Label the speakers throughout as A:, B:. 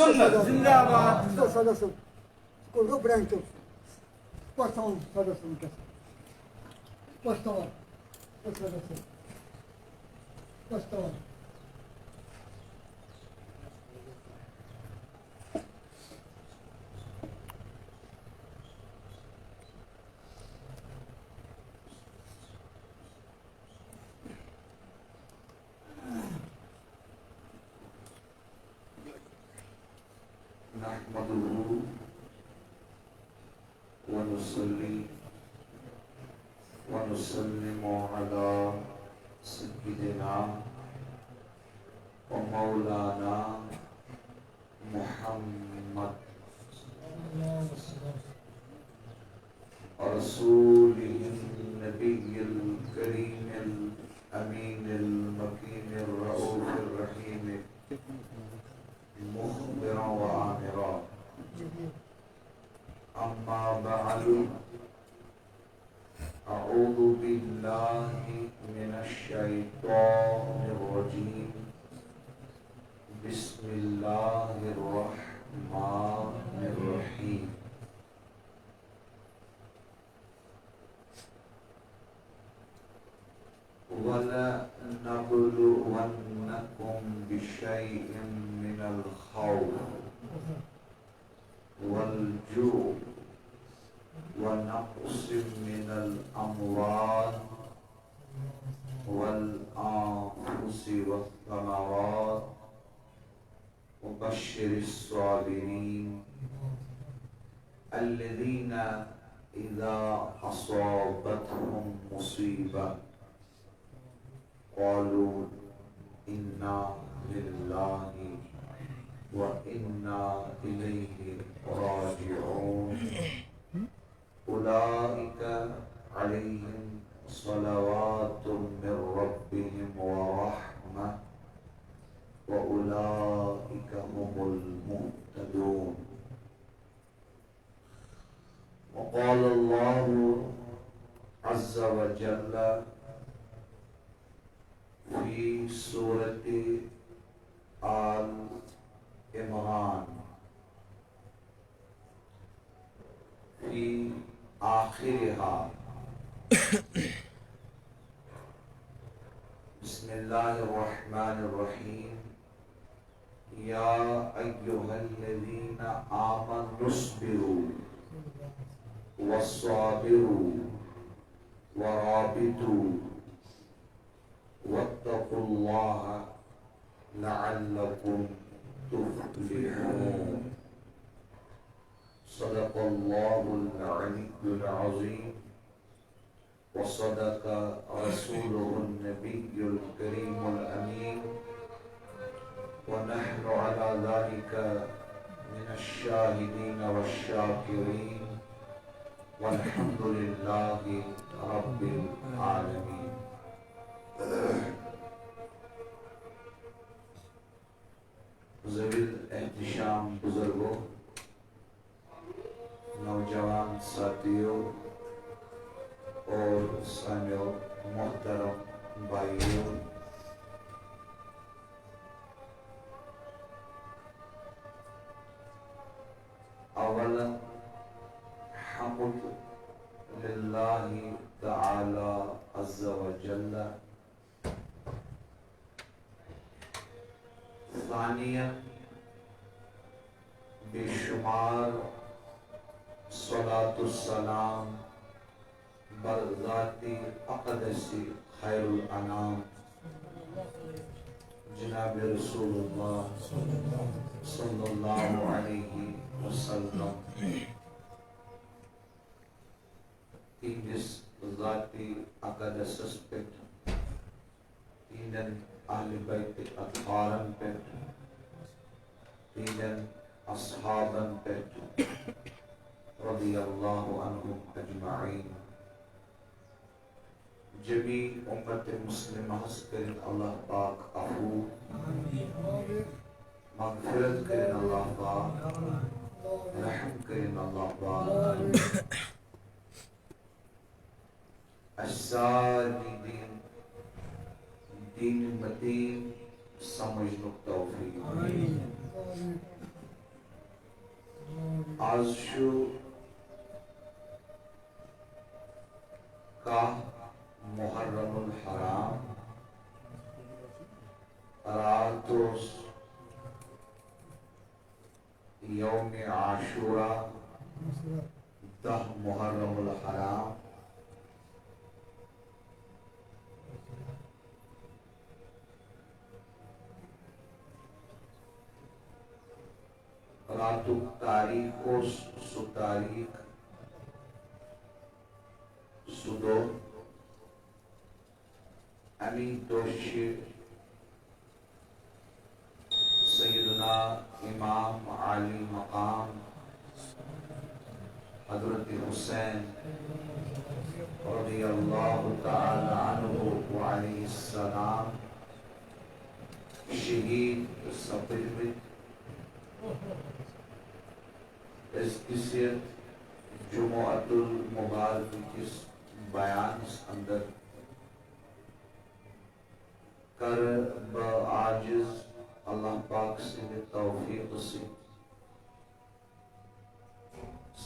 A: سنت زندہ باد
B: صداسın. Kurgu branco. Pastam sadasın kes. Pastam. Sadasın. Pastam.
C: نحمده ونصلي ونسلم على سيدنا ومولانا محمد رسوله النبي الكريم الأمين المكين الرؤوف الرحيم مخبرا وآمرا أما بعد أعوذ بالله من الشيطان الرجيم بسم الله الرحمن الرحيم وَلَنَبْلُوَنَّكُمْ بِشَيْءٍ مِّنَ الْخَوْفِ وَالْجُوعِ وَنَقْصٍ مِّنَ الْأَمْوَالِ وَالْأَنفُسِ وَالثَّمَرَاتِ وَبَشِّرِ الصَّابِرِينَ الَّذِينَ إِذَا أَصَابَتْهُم مُّصِيبَةٌ قالوا إنا لله وإنا إليه راجعون أولئك عليهم صلوات من ربهم ورحمة وأولئك هم المهتدون وقال الله عز وجل في سورة آل عمران في آخرها بسم الله الرحمن الرحيم يا أيها الذين آمنوا اصبروا وصابروا ورابطوا واتقوا الله لعلكم تفلحون صدق الله العلي العظيم وصدق رسوله النبي الكريم الأمين ونحن على ذلك من الشاهدين والشاكرين والحمد لله رب العالمين ذویل احتشام بزرگوں، نوجوان ساتھیوں اور سامعوں، محترم بھائیوں، اولا حمد للہ تعالی عز وجل، ثانیہ بے شمار صلاۃ السلام بر ذات اقدس خیر الانام جناب رسول اللہ صلی اللہ علیہ وسلم تیجس ذاتی اقدس پٹ تینن اہل بیت اطہارن پٹ تینن اصحابن پٹ رضی اللہ عنہم اجمعین، جبی امت مسلمہ کرن اللہ پاک عفو مغفرت کرن اللہ پاک رحم کرن اللہ پاک الساری دین مدین سمجھ توفیق Azshu Ka Muharramul Haram Ratos Yawm Ashura Dah Muharramul Haram Ratuk Tarikos Sutarik Sudo Ami Doshi Sayyiduna Imam Ali Maqam Hazrat Hussain radiyallahu ta'ala anhu wa alayhi salam Shaheed Sapirvit Eskisiyat Jumu'atul Mubarak kis بیان اس اندر کر بعاجز اللہ پاک سے توفیق سے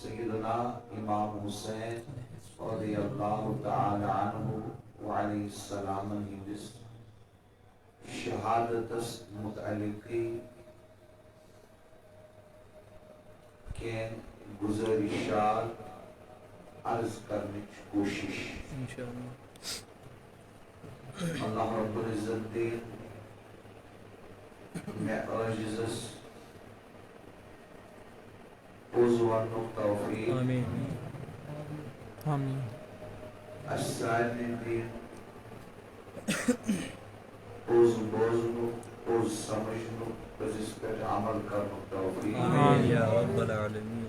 C: سیدنا امام حسین رضی اللہ تعالی عنہ وعلیہ السلام ہندس شہادت متعلقی کے گزارشات عرض کرنے کی کوشش اللہ رب العزت دین میں عاجزس پوز ونک توفیق
A: آمین آمین
C: اسرائیل دین پوز بوزنو پوز سمجھنو پوز اس پر عمل کرنو توفیق
A: آمین یا رب العالمین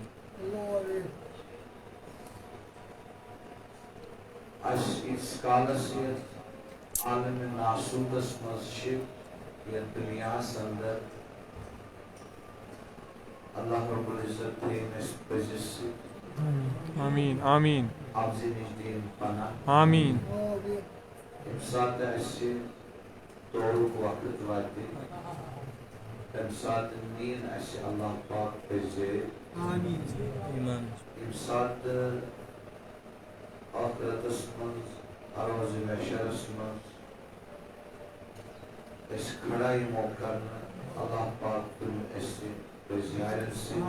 C: اس کالسیت عالم ناسودس مسجد یا دنیا اندر اللہ رب العزت دین اس پجس
A: آمین آمین
C: آبزی نجدین پناہ
A: آمین
C: امسات ایسے توڑک وقت واتے امسات نین ایسے اللہ پاک پجے
A: ایمان
C: امسات آخرت اسمنز عروض محشر اسمنز اس کھڑائی موقع اللہ پاک تم ایسے بزیارت سے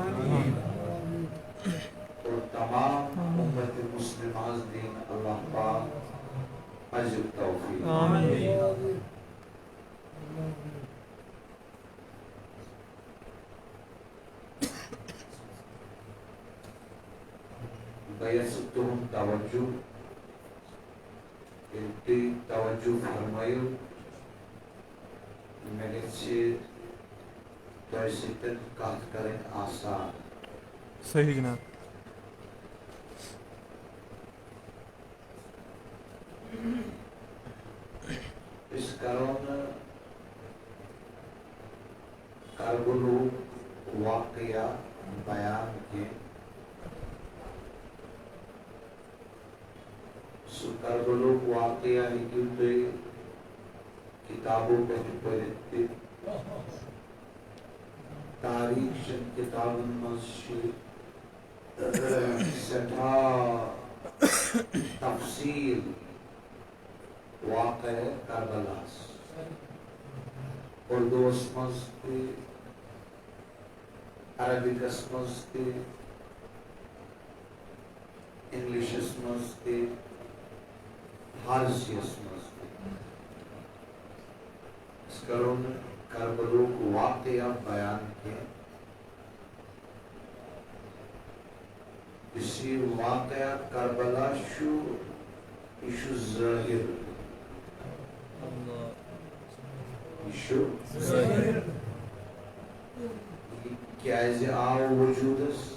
C: اور تمام امت مسلمان دین اللہ پاک عجب توفیق
A: آمین
C: بیستهم توجہ انتی توجہ فرمائیو میں نے سے دوسیتن کات کریں آسان
A: صحیح جناب
C: اس کرون کربلو واقعہ بیان کے کربلو واقعہ ہی کیونکہ کتابوں پر پڑھتے تاریخ شن کتاب المسجد سٹھا تفصیل واقع کربلا اردو اسمز کے عربک اسمز کے انگلیش اسمز کے فارسی اسمز کے اس کرون کربلو کو واقعہ بیان کے اسی واقعہ کربلا شو ایشو ظاہر ایشو
A: ظاہر
C: کیازِ آو وجودس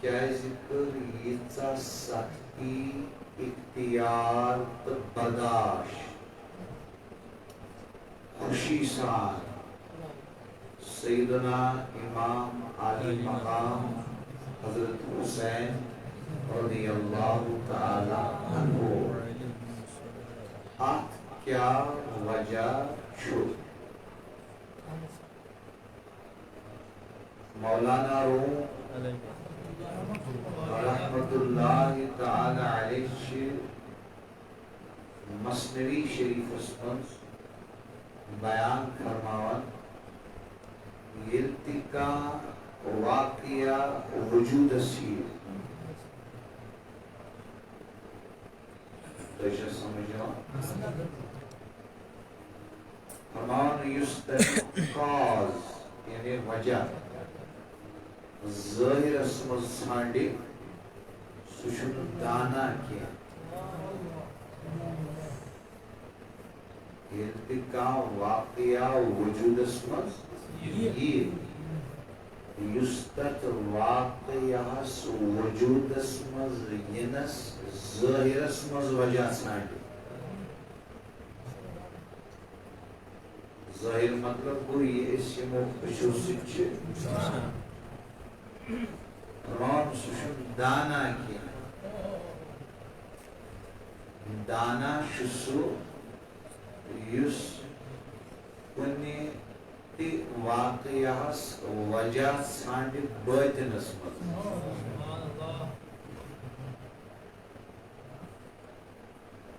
C: کیازِ کر ییژا سختی اختیار تو برداشت خوشی سان سیدنا امام علی مقام حضرت حسین رضی اللہ تعالی عنہ آت کیا وجہ چھو مولانا روم رحمت اللہ تعالی علیہ مثنوی شریف اسمنز بیان فرماون یلتقا واقعہ وجود اسیر تو اسے سمجھو فرماون یستن کاز یعنی وجہ ظاہر اسمز سانڈی سوچن دانا کیا ارتقا واقعہ وجود اسمز یہ یستت واقعہ وجود اسمز ینس ظاہر اسمز وجہ سانڈی ظاہر مطلب کو یہ اس یمو پشو سچ رام سوشن دانا کیا دانا شسو یس کنی تی واقعہ وجہ سانڈی باطن اسمت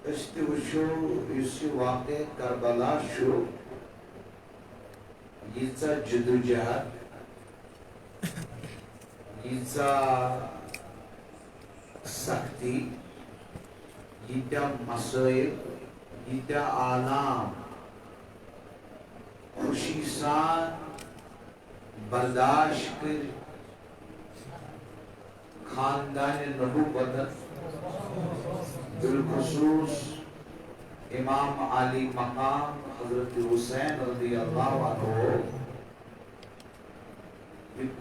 C: استی وشو یسی واقع کربلا شو ییچا جدوجہد ییچا سختی ییتیا مسائل ییتیا آلام خوشی سان برداشت کر خاندان نبوت بالخصوص امام علی مقام حضرت حسین رضی اللہ عنہ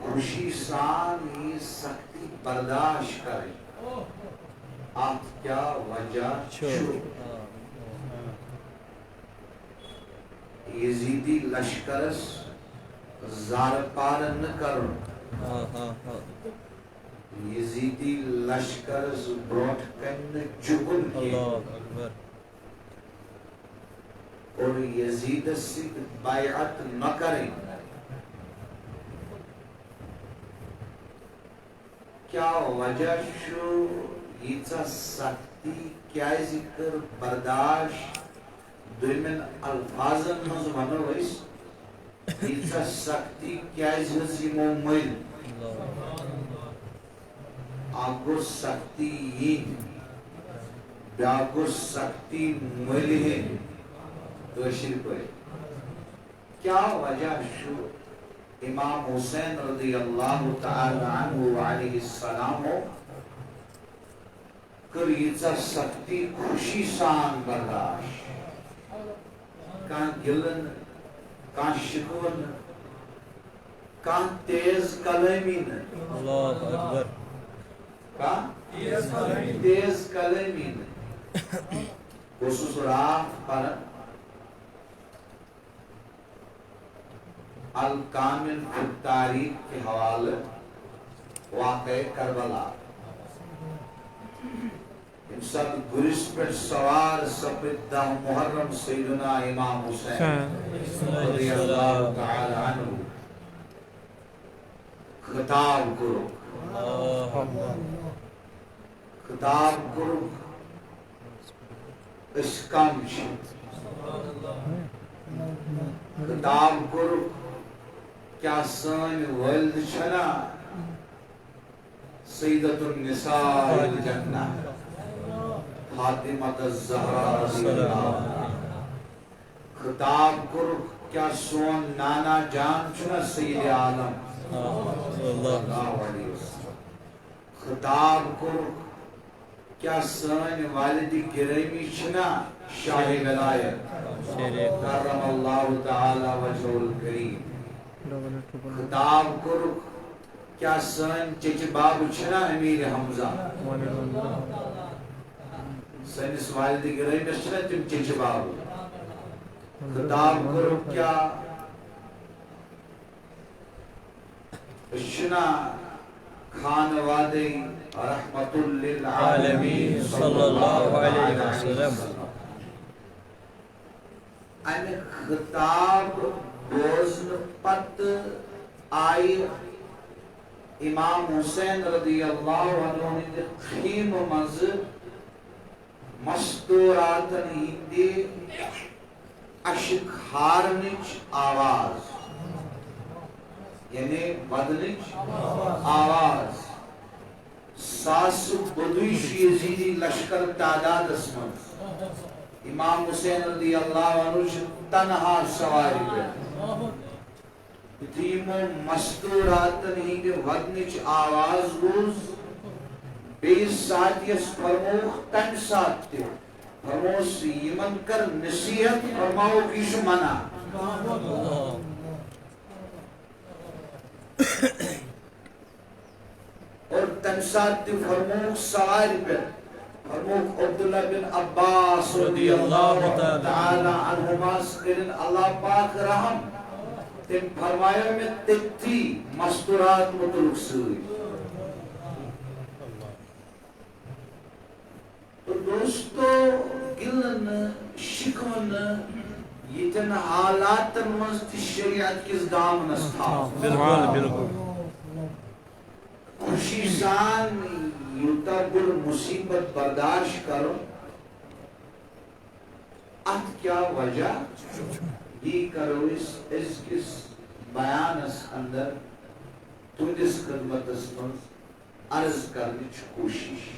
C: خوشی سان یہ سختی برداشت کرے آپ کیا وجہ چھو یزیدی لشکرس زار پار نہ کرن یزیدی لشکرس بروٹ کن جگن کی اور یزید سے بیعت نہ کریں کیا وجہ شو ییچا سختی کیا ذکر برداشت دویمن الفاظن مز ونو اس ییچا سختی کیا ذکر مل آگو سختی یہ بیاگو سختی مل ہے دوشر پر کیا وجہ شو امام حسین رضی اللہ تعالی عنہ علیہ السلام کر ییچا سختی خوشی سان برداشت کان گلن کان شکون کان تیز کلمین اللہ اکبر کان تیز کلمین خصوص راہ پر الکامل فی تاریخ کے حوالے واقع کربلا انسان گرس پر سوار سپت دہ محرم سیدنا امام حسین رضی اللہ تعالی عنہ خطاب کرو خطاب کرو اس کام خطاب کرو کیا سن ولد چھنا سیدت النساء الجنہ فاطمہ الزہرا رضی اللہ خطاب کرو کیا سون نانا جان چھنا سید عالم صلی اللہ علیہ وسلم خطاب کرو کیا سن والدی گرامی چھنا شاہ ولایت کرم اللہ تعالی وجہ الکریم خطاب کرو کیا سن چچ باب چھنا امیر حمزہ سنس والدی گرامی چھنا تم چچ باب خطاب کرو کیا چھنا خانوادی رحمت للعالمین صلی اللہ علیہ وسلم ان خطاب بوزن پت آئی امام حسین رضی اللہ عنہ نے خیم مز مستوراتن ہندی اشک ہارنچ آواز یعنی بدنچ آواز ساس بدوش یزیدی لشکر تعداد اسمت امام حسین رضی اللہ عنہ تنہا سواری پہ تیمو مستوراتن ہندی ودنچ آواز گوز بیس ساتھ یس فرموخ تن ساتھ تے فرموس یمن کر نصیحت فرماؤ کیش منع اور تن ساتھ تے فرموخ سواری پہ فرموخ عبداللہ بن عباس رضی اللہ تعالی عنہما سکرن اللہ پاک رحم تم فرمایا میں تکتی مستورات مطلق سوئی تو دوستو گلن شکون یتن حالات مست شریعت کس دام نستا
A: بالکل بالکل
C: خوشی سان یوتا بل مصیبت برداشت کرو ات کیا وجہ یہ کرو اس کس بیان اس اندر تندس خدمت اس منز عرض کرنے چھ کوشش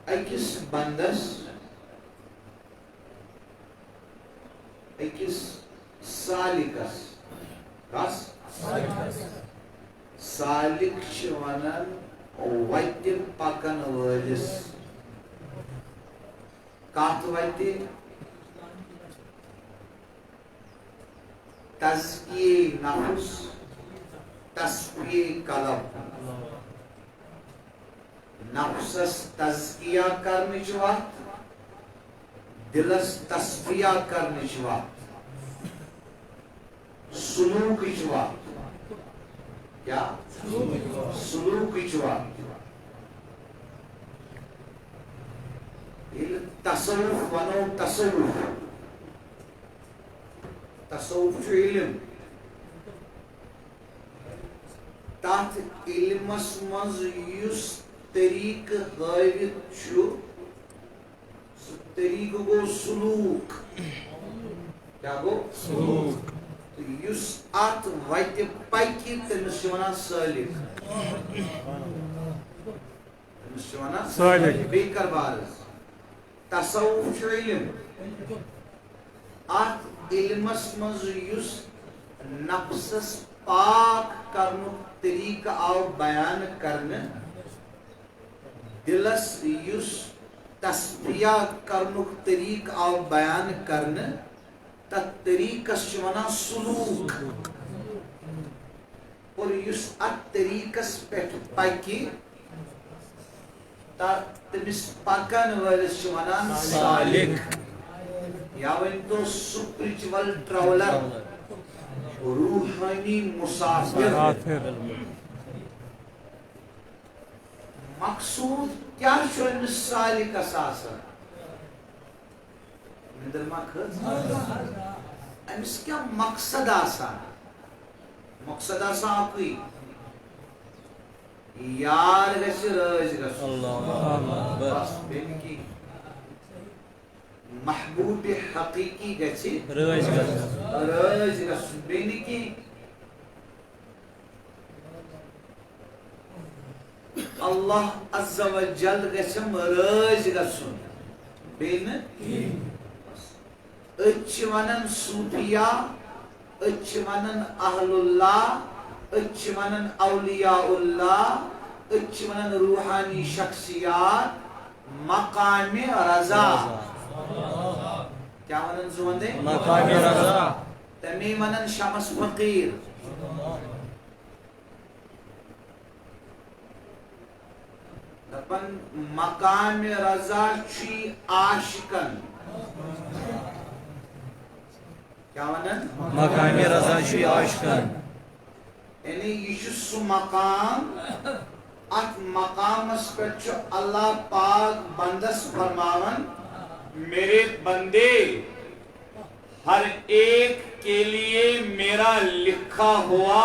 C: اکس بندس اکس سالکس کس سالک چھ ونن وتہ پکن ولس کات وتہ تزکیہ نفس تصفیہ قلب نفسس تزکیہ کرنچ وقت دلس تصفیہ کرنچ وقت سلوکچ وقت کیا سلوکچ وقت تصوف ونو تصوف تصوف علم تات علمس مز یس طریق غائبت چھو طریق گو سلوک کیا گو سلوک یس ات وت پکی تمس ونان سالک تمس ونان سالک بیکر بارز تصوف چھو علم ات علمس مز یس نفسس پاک کرنو طریق آو بیان کرنے دلس یس تصفیہ کرنک طریق آو بیان کرنے تت طریقس چھ ونان سلوک اور یس ات طریقس پیٹھ پکی تمس پکن ولس چھ ونان سالک یا ون تو سپرچول ٹراولر روحانی مسافر مقصود کیا چھو امس سالکس آسان مندر ما کھز امس کیا مقصد آسان مقصد آسان اکوئی یار گھس رج گھس بس بین کی محبوب حقیقی گھس رج گھس بین کی اللہ عز و جل گسم رج گسن بین اچ ونن صوفیاء اچ ونن اہل اللہ اچ ونن اولیاء اللہ اچ ونن روحانی شخصیات مقام رضا کیا ونن زوندے مقام رضا تمی ونن شمس فقیر دپن مقام رضا چی عاشقن کیا ونن
D: مقام رضا چی عاشقن
C: یعنی یہ سو مقام ات مقامس پر اللہ پاک بندس فرماون میرے بندے ہر ایک کے لیے میرا لکھا ہوا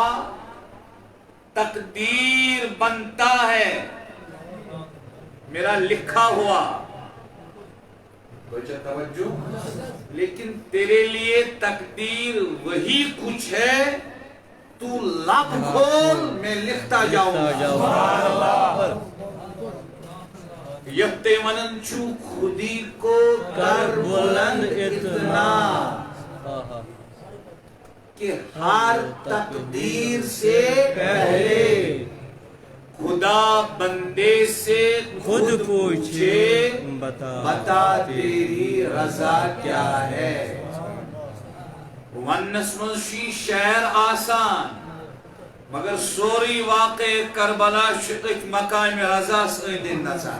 C: تقدیر بنتا ہے، میرا لکھا ہوا توجہ، لیکن تیرے لیے تقدیر وہی کچھ ہے، تو لب کھول میں لکھتا جاؤں گا۔ یکتے ونن چھو خودی کو کر بلند اتنا کہ ہر تقدیر سے پہلے خدا بندے سے خود پوچھے بتا تیری رضا کیا ہے۔ ونس منشی شہر آسان مگر سوری واقع کربلا شکت مقام رضا سیدن نظر۔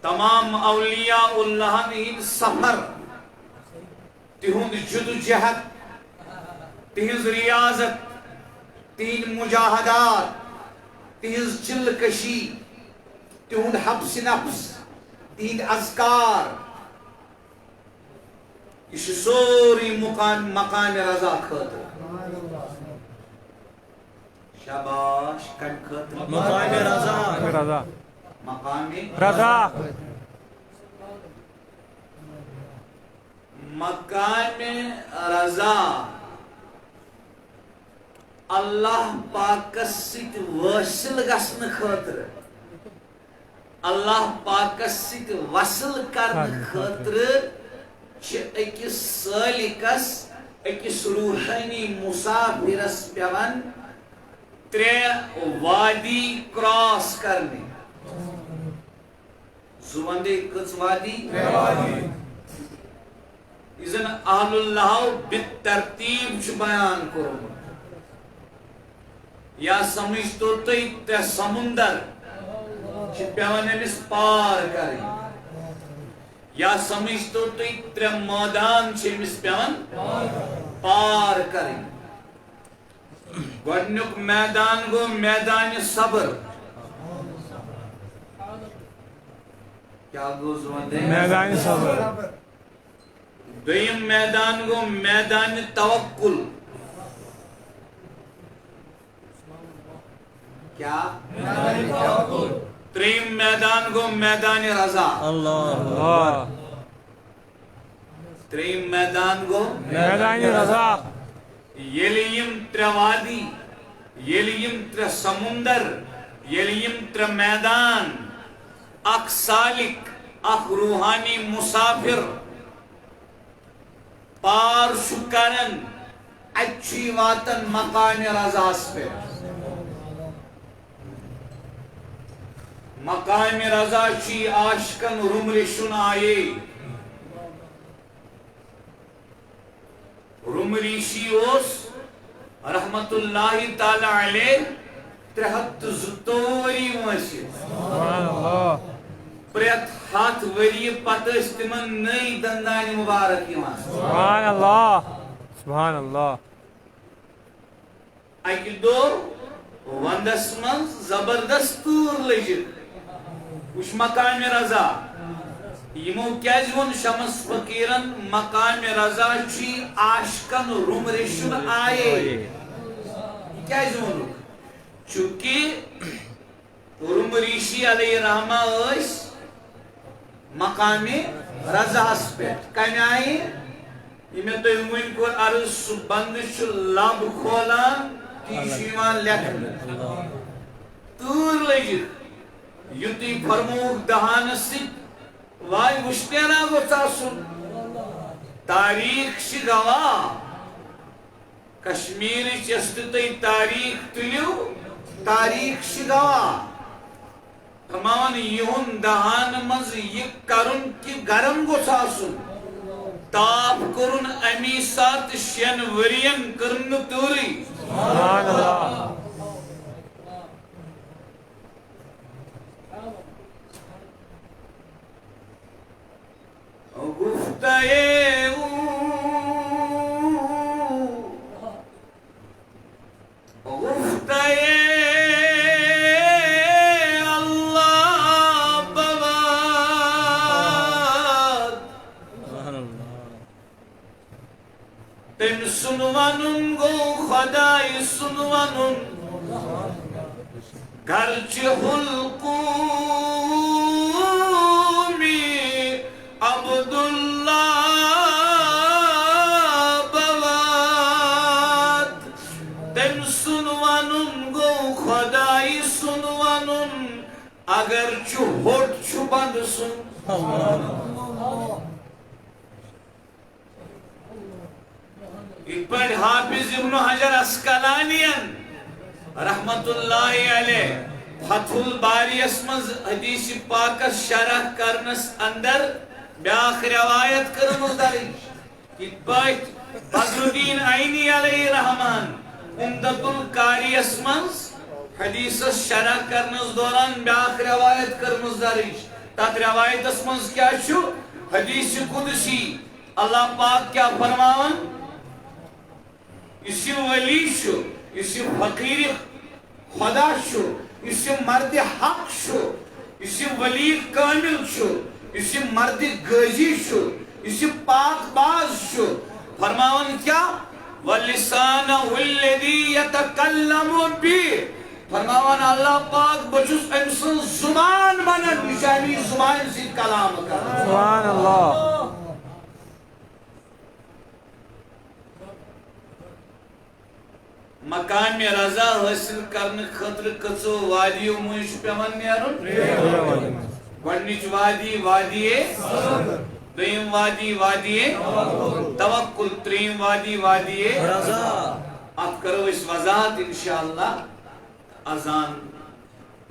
C: تمام اولیاء اللہ ان سفر تہند جدوجہد، تہنز ریاضت، تہند مجاہدات، تہنز چلکشی، تہند حبس نفس، تہند اذکار، یہ سوری مقام رضا خاطر۔ شاباش کم خاطر
D: مقام رضا،
A: رضا
C: مقام
A: رضا
C: مقام رضا اللہ پاکس سۭتۍ وٲصِل گژھنہٕ خٲطرٕ، اللہ پاکس سۭتۍ وصل کرنہٕ خٲطرٕ چھِ أکِس سٲلِکس، أکِس روحٲنی مُسافِرس پیوان ترٛےٚ وادی کراس کرنہِ۔ زٕ وندے کٔژ وادی؟ یہِ زن اہل اللہ بالترتیب چھُ بیان کوٚرمُت۔ یا سمجھتو تُہۍ ترٛےٚ سمندر چھِ پیوان أمِس پار کرٕنۍ، یا سمجھتو تُہۍ ترٛےٚ مٲدان چھِ أمِس پیوان پار کرٕنۍ۔ گۄڈنیُک میدان گوٚو میدانِ صبر، کیٛاہ گوٚو زٕ وندے؟
A: میدان صبر۔
C: دوٚیِم میدان گوٚو میدانِ توکل، کیا؟ ترٛیٚیِم میدان گوٚو میدانِ رضا،
A: اللہ
C: ترٛیٚیِم میدان گوٚو
A: میدان رضا۔
C: ییٚلہِ یِم ترٛےٚ وادی، ییٚلہِ یِم ترٛےٚ سمندر، ییٚلہِ یِم ترٛےٚ میدان اکھ سالک، اکھ روحانی مسافر پار چھُ کران، اَتہِ چھُ یہِ واتان مقامِ رضاہس پٮ۪ٹھ۔ مقامِ رضا چھُ یہِ عاشقن رُم رِشُن آیے۔ رُم ریشی اوس رحمت اللہ تعالی علیہ 302 ؤری وٲنٛسِتھ۔
A: سبحان اللہ۔
C: پرٛٮ۪تھ 100 ؤری پتہٕ ٲسۍ تِمن نٔے دندانہِ مُبارک یِوان۔
A: سبحان اللہ سبحان اللہ۔
C: اکہِ دۄہ ونٛدس منٛز زبردست تۭر لٔجِکھ، وٕچھ مقامِ رضا۔ یِمو کیٛازِ ووٚن شمس فقیٖرن مقامِ رضا چھُ یہِ عاشقن رُم رِشُن آیے؟ یہِ کیٛازِ ووٚنُکھ؟ چوٗنٛکہِ رُم ریشی علیہ رحمہ ٲسۍ مقامِ رضاہس پٮ۪ٹھ، کمہِ آیہِ؟ یہِ مےٚ تۄہہِ وُنۍ کوٚر عرض، سُہ بندٕ چھُ لب کھولان، تی چھُ یِوان لیکھنہٕ۔ تۭر لٔجِکھ، یُتُے فرمووُکھ دہانس سۭتۍ، واے وُشنیرا گوٚژھ آسُن۔ تاریخ چھِ گواہ، کشمیرٕچ یۄس تہِ تُہۍ تاریخ تُلِو، تاریخ چھِ گواہ۔ فرماوان یِہُنٛد دہانہٕ منٛز یہِ کرُن کہِ گرم گوٚژھ آسُن۔ تاپھ کوٚرُن امی ساتہٕ 6 ؤرین کٔرٕن نہٕ تۭرٕے۔
A: سبحان اللہ۔
C: سنوانن گو خدای سنوانن گرچ حلقومی عبداللہ بواد تم سنوانن گو خدای سنوانن اگر چو ہوٹ چو بند سن پر حافظ ابن حجر اسقلانین رحمت اللہ علیہ فتح الباری اسمز حدیث پاک شرح کرنس اندر بیاخ روایت کرنس داری کت پاک بدر الدین عینی علیہ رحمان عمدت القاری اسمز حدیث شرح کرنس دوران بیاخ روایت کرنس داری تات روایت اسمز کیا شو حدیث قدسی اللہ پاک کیا فرماون اسی ولی شو اسی فقیر خدا شو اسی مرد حق شو اسی ولی کامل شو اسی مرد غازی شو اسی پاک باز شو فرماون کیا وَلِسَانَهُ الَّذِي يَتَكَلَّمُ بِهِ فرماون اللہ پاک بچوس امسن زمان بنن نشانی زمان سے کلام کر
A: سبحان اللہ
C: مقام رضا حاصل کرنے خطر کچو وادیوں منش پیمان نیارن گوڑنیچ وادی وادی دویم وادی وادی توکل تریم وادی وادی
D: رضا
C: اب کرو اس وضاحت انشاءاللہ اذان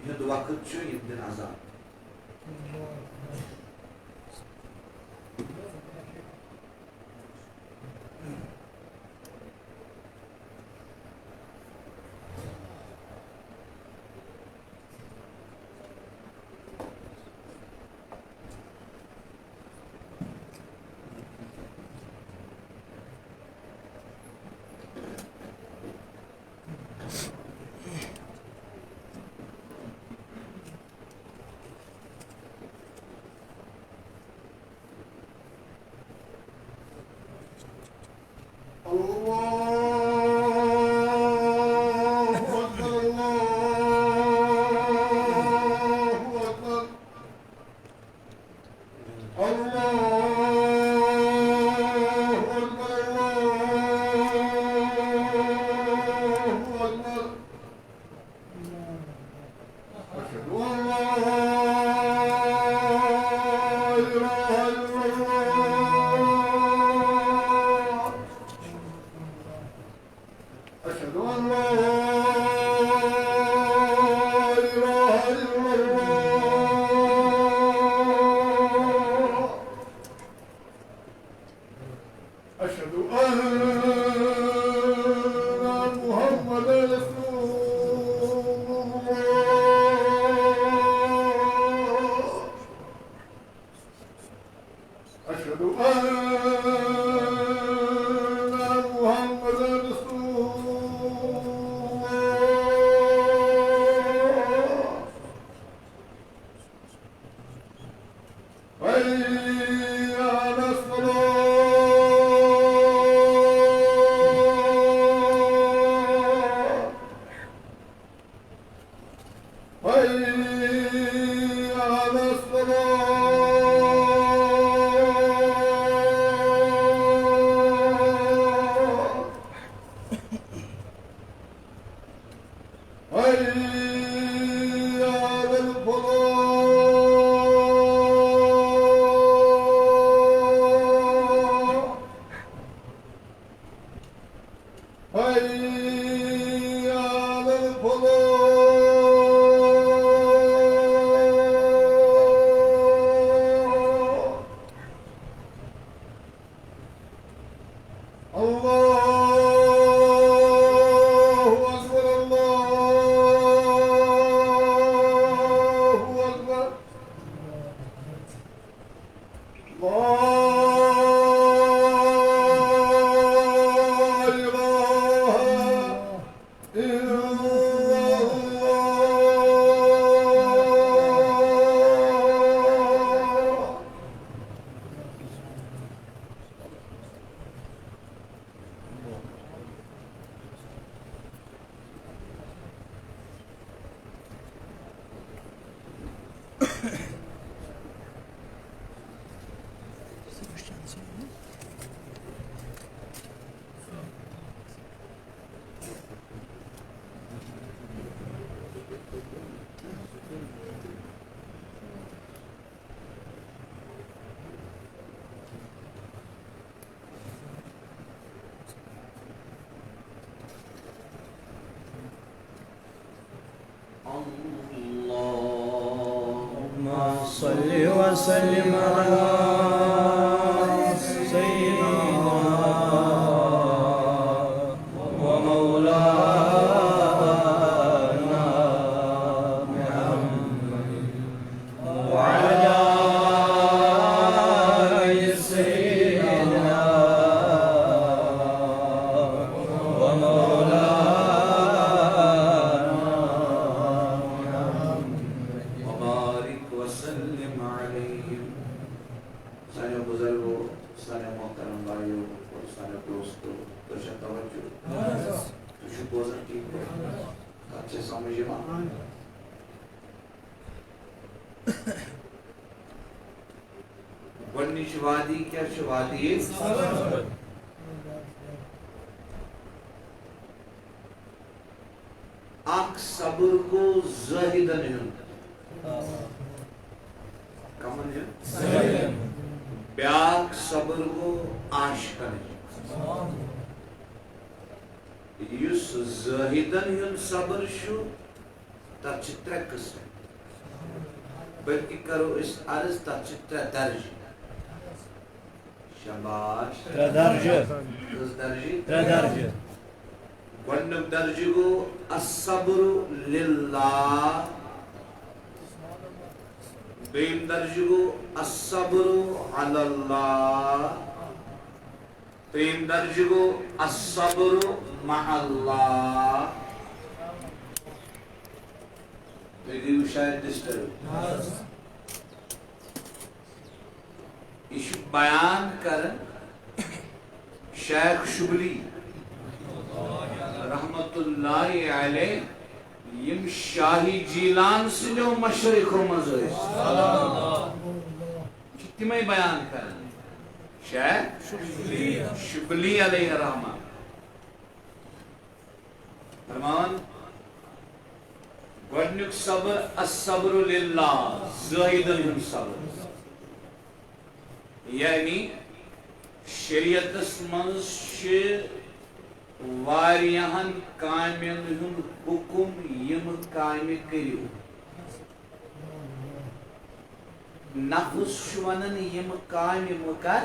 C: یہ وقت چھو یہ دن اذان
D: صل وسلم على سيدنا ومولانا محمد وعلى آل سيدنا ومولانا
C: وبارك وسلم عليهم. سارے بزرگوں، سارے محترم بھائیوں اور سارے دوستوں، توجہ توجہ توجہ بوزن ٹھیک ہے اچھے سمجھے ماں گۄڈنِچ وادی کیا چھِ وادی اکھ صبر گوٚو زٲہِدن ہُنٛد کمن ہُنٛد بیاکھ صبر گوٚو عاشقن ہُنٛد یُس زٲہِدن ہُنٛد صبر چھُ تتھ چھِ ترٛےٚ قٕسم بلکہ کرو أسۍ عرض تتھ چھِ ترٛےٚ درجہٕ شاباش
D: ترٛےٚ درجہٕ
C: کٔژ درجہٕ
D: ترٛےٚ درجہٕ
C: گۄڈنیُک درجہٕ گوٚو الصبر للہ دوٚیِم درجہٕ گوٚو الصبر علی اللہ ترٛیٚیِم درجہٕ گوٚو الصبر مع اللہ تُہۍ گٔیوٕ شاید ڈسٹرب یہ چھُ بیان کران شیخ شبلی رحمت اللہ علیہ یم شاہی جیلان سنو مشرقو مز تمے بیان کران شیخ شبلی علیہ الرحمہ فرمان گۄڈنیُک صبر الصبر للہ زٲہِدن ہُنٛد صبر یعنی شریعتس منٛز چھِ واریاہن کامین ہُنٛد حکم یم کامہِ کٔرِو نفس چھُ ونان یم کامہِ مہٕ کر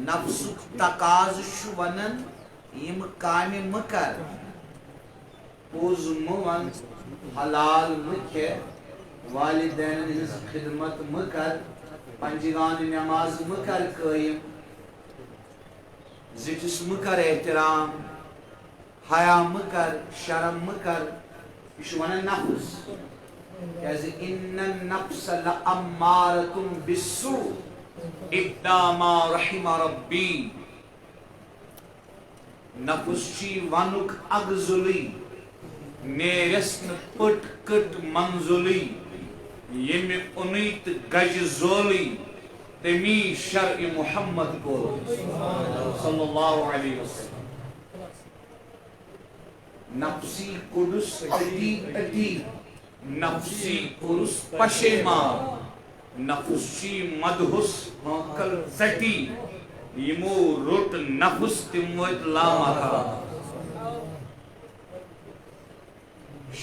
C: نفسُک تقاضہٕ چھُ ونان یم کامہِ مہٕ کر پوٚز مہٕ ون حلال مہٕ کھے والدینن ہٕنٛز خدمت مہٕ کر پنجگان نماز مہٕ کر قٲیِم زِٹھِس مہٕ کر احترام حیا مہٕ کر شرم مہٕ کر یہِ چھُ ونان نفس کیازِ اِنَّ النَّفْسَ لَأَمَّارَةٌ بِالسُّوءِ إِلَّا مَا رَحِمَ رَبِّي نفس چھی ونُک اغزُلی نیرٮ۪س نہٕ پٔٹ کٔٹ منزُلی ییٚمہِ اُنٕے تہٕ گجہِ زولٕے تمی شرع محمد کوٚر صلی اللہ علیہ وسلم نفسی کوٚڑُس أتی أتی نفسی کوٚرُس پشیمان نفس چھی مدہُس ہٲنکل ژٹی یمو روٚٹ نفس تِم وٲتۍ لامحال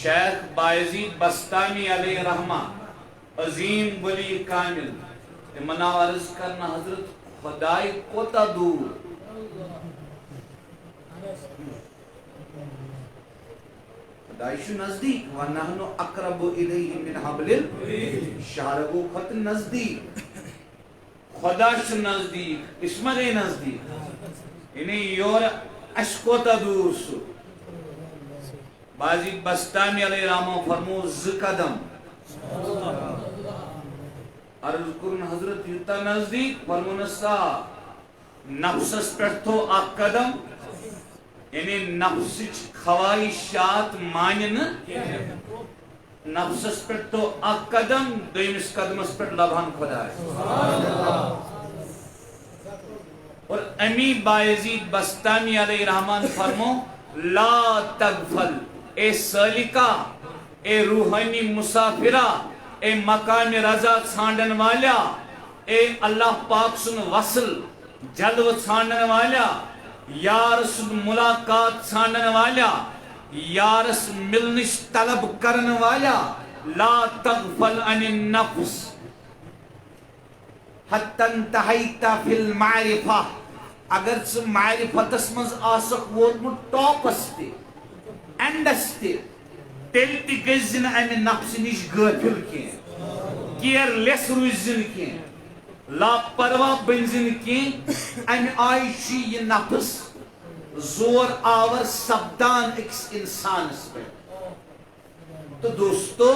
C: شیخ بایزید بستانی علیہ رحمہ عظیم ولی کامل تمن آو عرض کرنا حضرت خدائی کوتا دور خدائی چھُ نزدیک وَنَحْنُ أَقْرَبُ إِلَيْهِ مِنْ حَبْلِ الشَّارَبُ کھۄتہٕ نزدیک خدا چھُ نزدیک أسۍ ما گٔے نزدیک یعنی یورٕ اَسہِ کوتاہ دوٗر سُہ بازید بستانی علیہ رحمہ فرمو زٕ قدم عرض کرن حضرت یوتاہ نزدیک فرمونس نفسس پٮ۪ٹھ تھو اکھ قدم یعنی نفس خواہشات مانن نفسس پہ تو اک قدم دویمس قدمس پہ لبہن خدا اور امی بایزید بستامی علیہ رحمان فرمو لا تغفل اے سالکہ اے روحانی مسافرہ اے مقام رضا ژھانڈن والا اے اللہ پاک سن وصل جلو ژھانڈن والا یار سن ملاقات ژھانڈن والا یارس ملنش طلب کرن والا لا تغفل عن النفس حتی انتہیت فی المعرفہ اگر ژٕ معرفتس منٛز آسکھ ووتمُت ٹاپس تہِ اینڈس تہِ تیٚلہِ تہِ گٔژھۍ نہٕ امہِ نفسہٕ نِش غٲفِل کینٛہہ کیر لیس روٗزۍ نہٕ کینٛہہ لاپرواہ بٔنۍ نہٕ کینٛہہ امہِ آیہِ چھُ یہِ نفس زور آور سپدان أکِس اِنسانس پٮ۪ٹھ تہٕ دوستو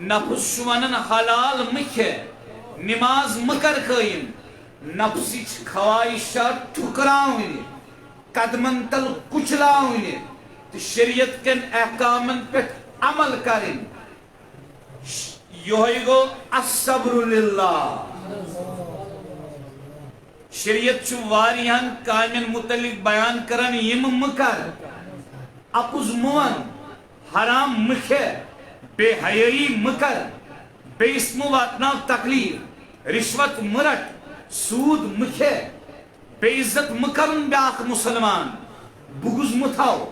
C: نفس چھُ ونان حلال مہٕ کھےٚ نماز مہٕ کر قٲیِم نفسٕچ خواہشات ٹھُکراوٕنہِ قدمن تل کُچلاوٕنہِ تہٕ شریعت کٮ۪ن احکامن پٮ۪ٹھ عمل کرٕنۍ یہوے گوٚو الصبر للہ شریعت چھُ واریاہن کامٮ۪ن متعلق بیان کران یِم مہٕ کر اپُز مہٕ ون حرام مہٕ کھےٚ بے حیٲیی مہٕ کر بیٚیِس مہٕ واتناو تکلیٖف رِشوت مہٕ رٹ سود مہٕ کھےٚ بے عزت مہٕ کرُن بیٛاکھ مُسلمان بُغض مہٕ تھاو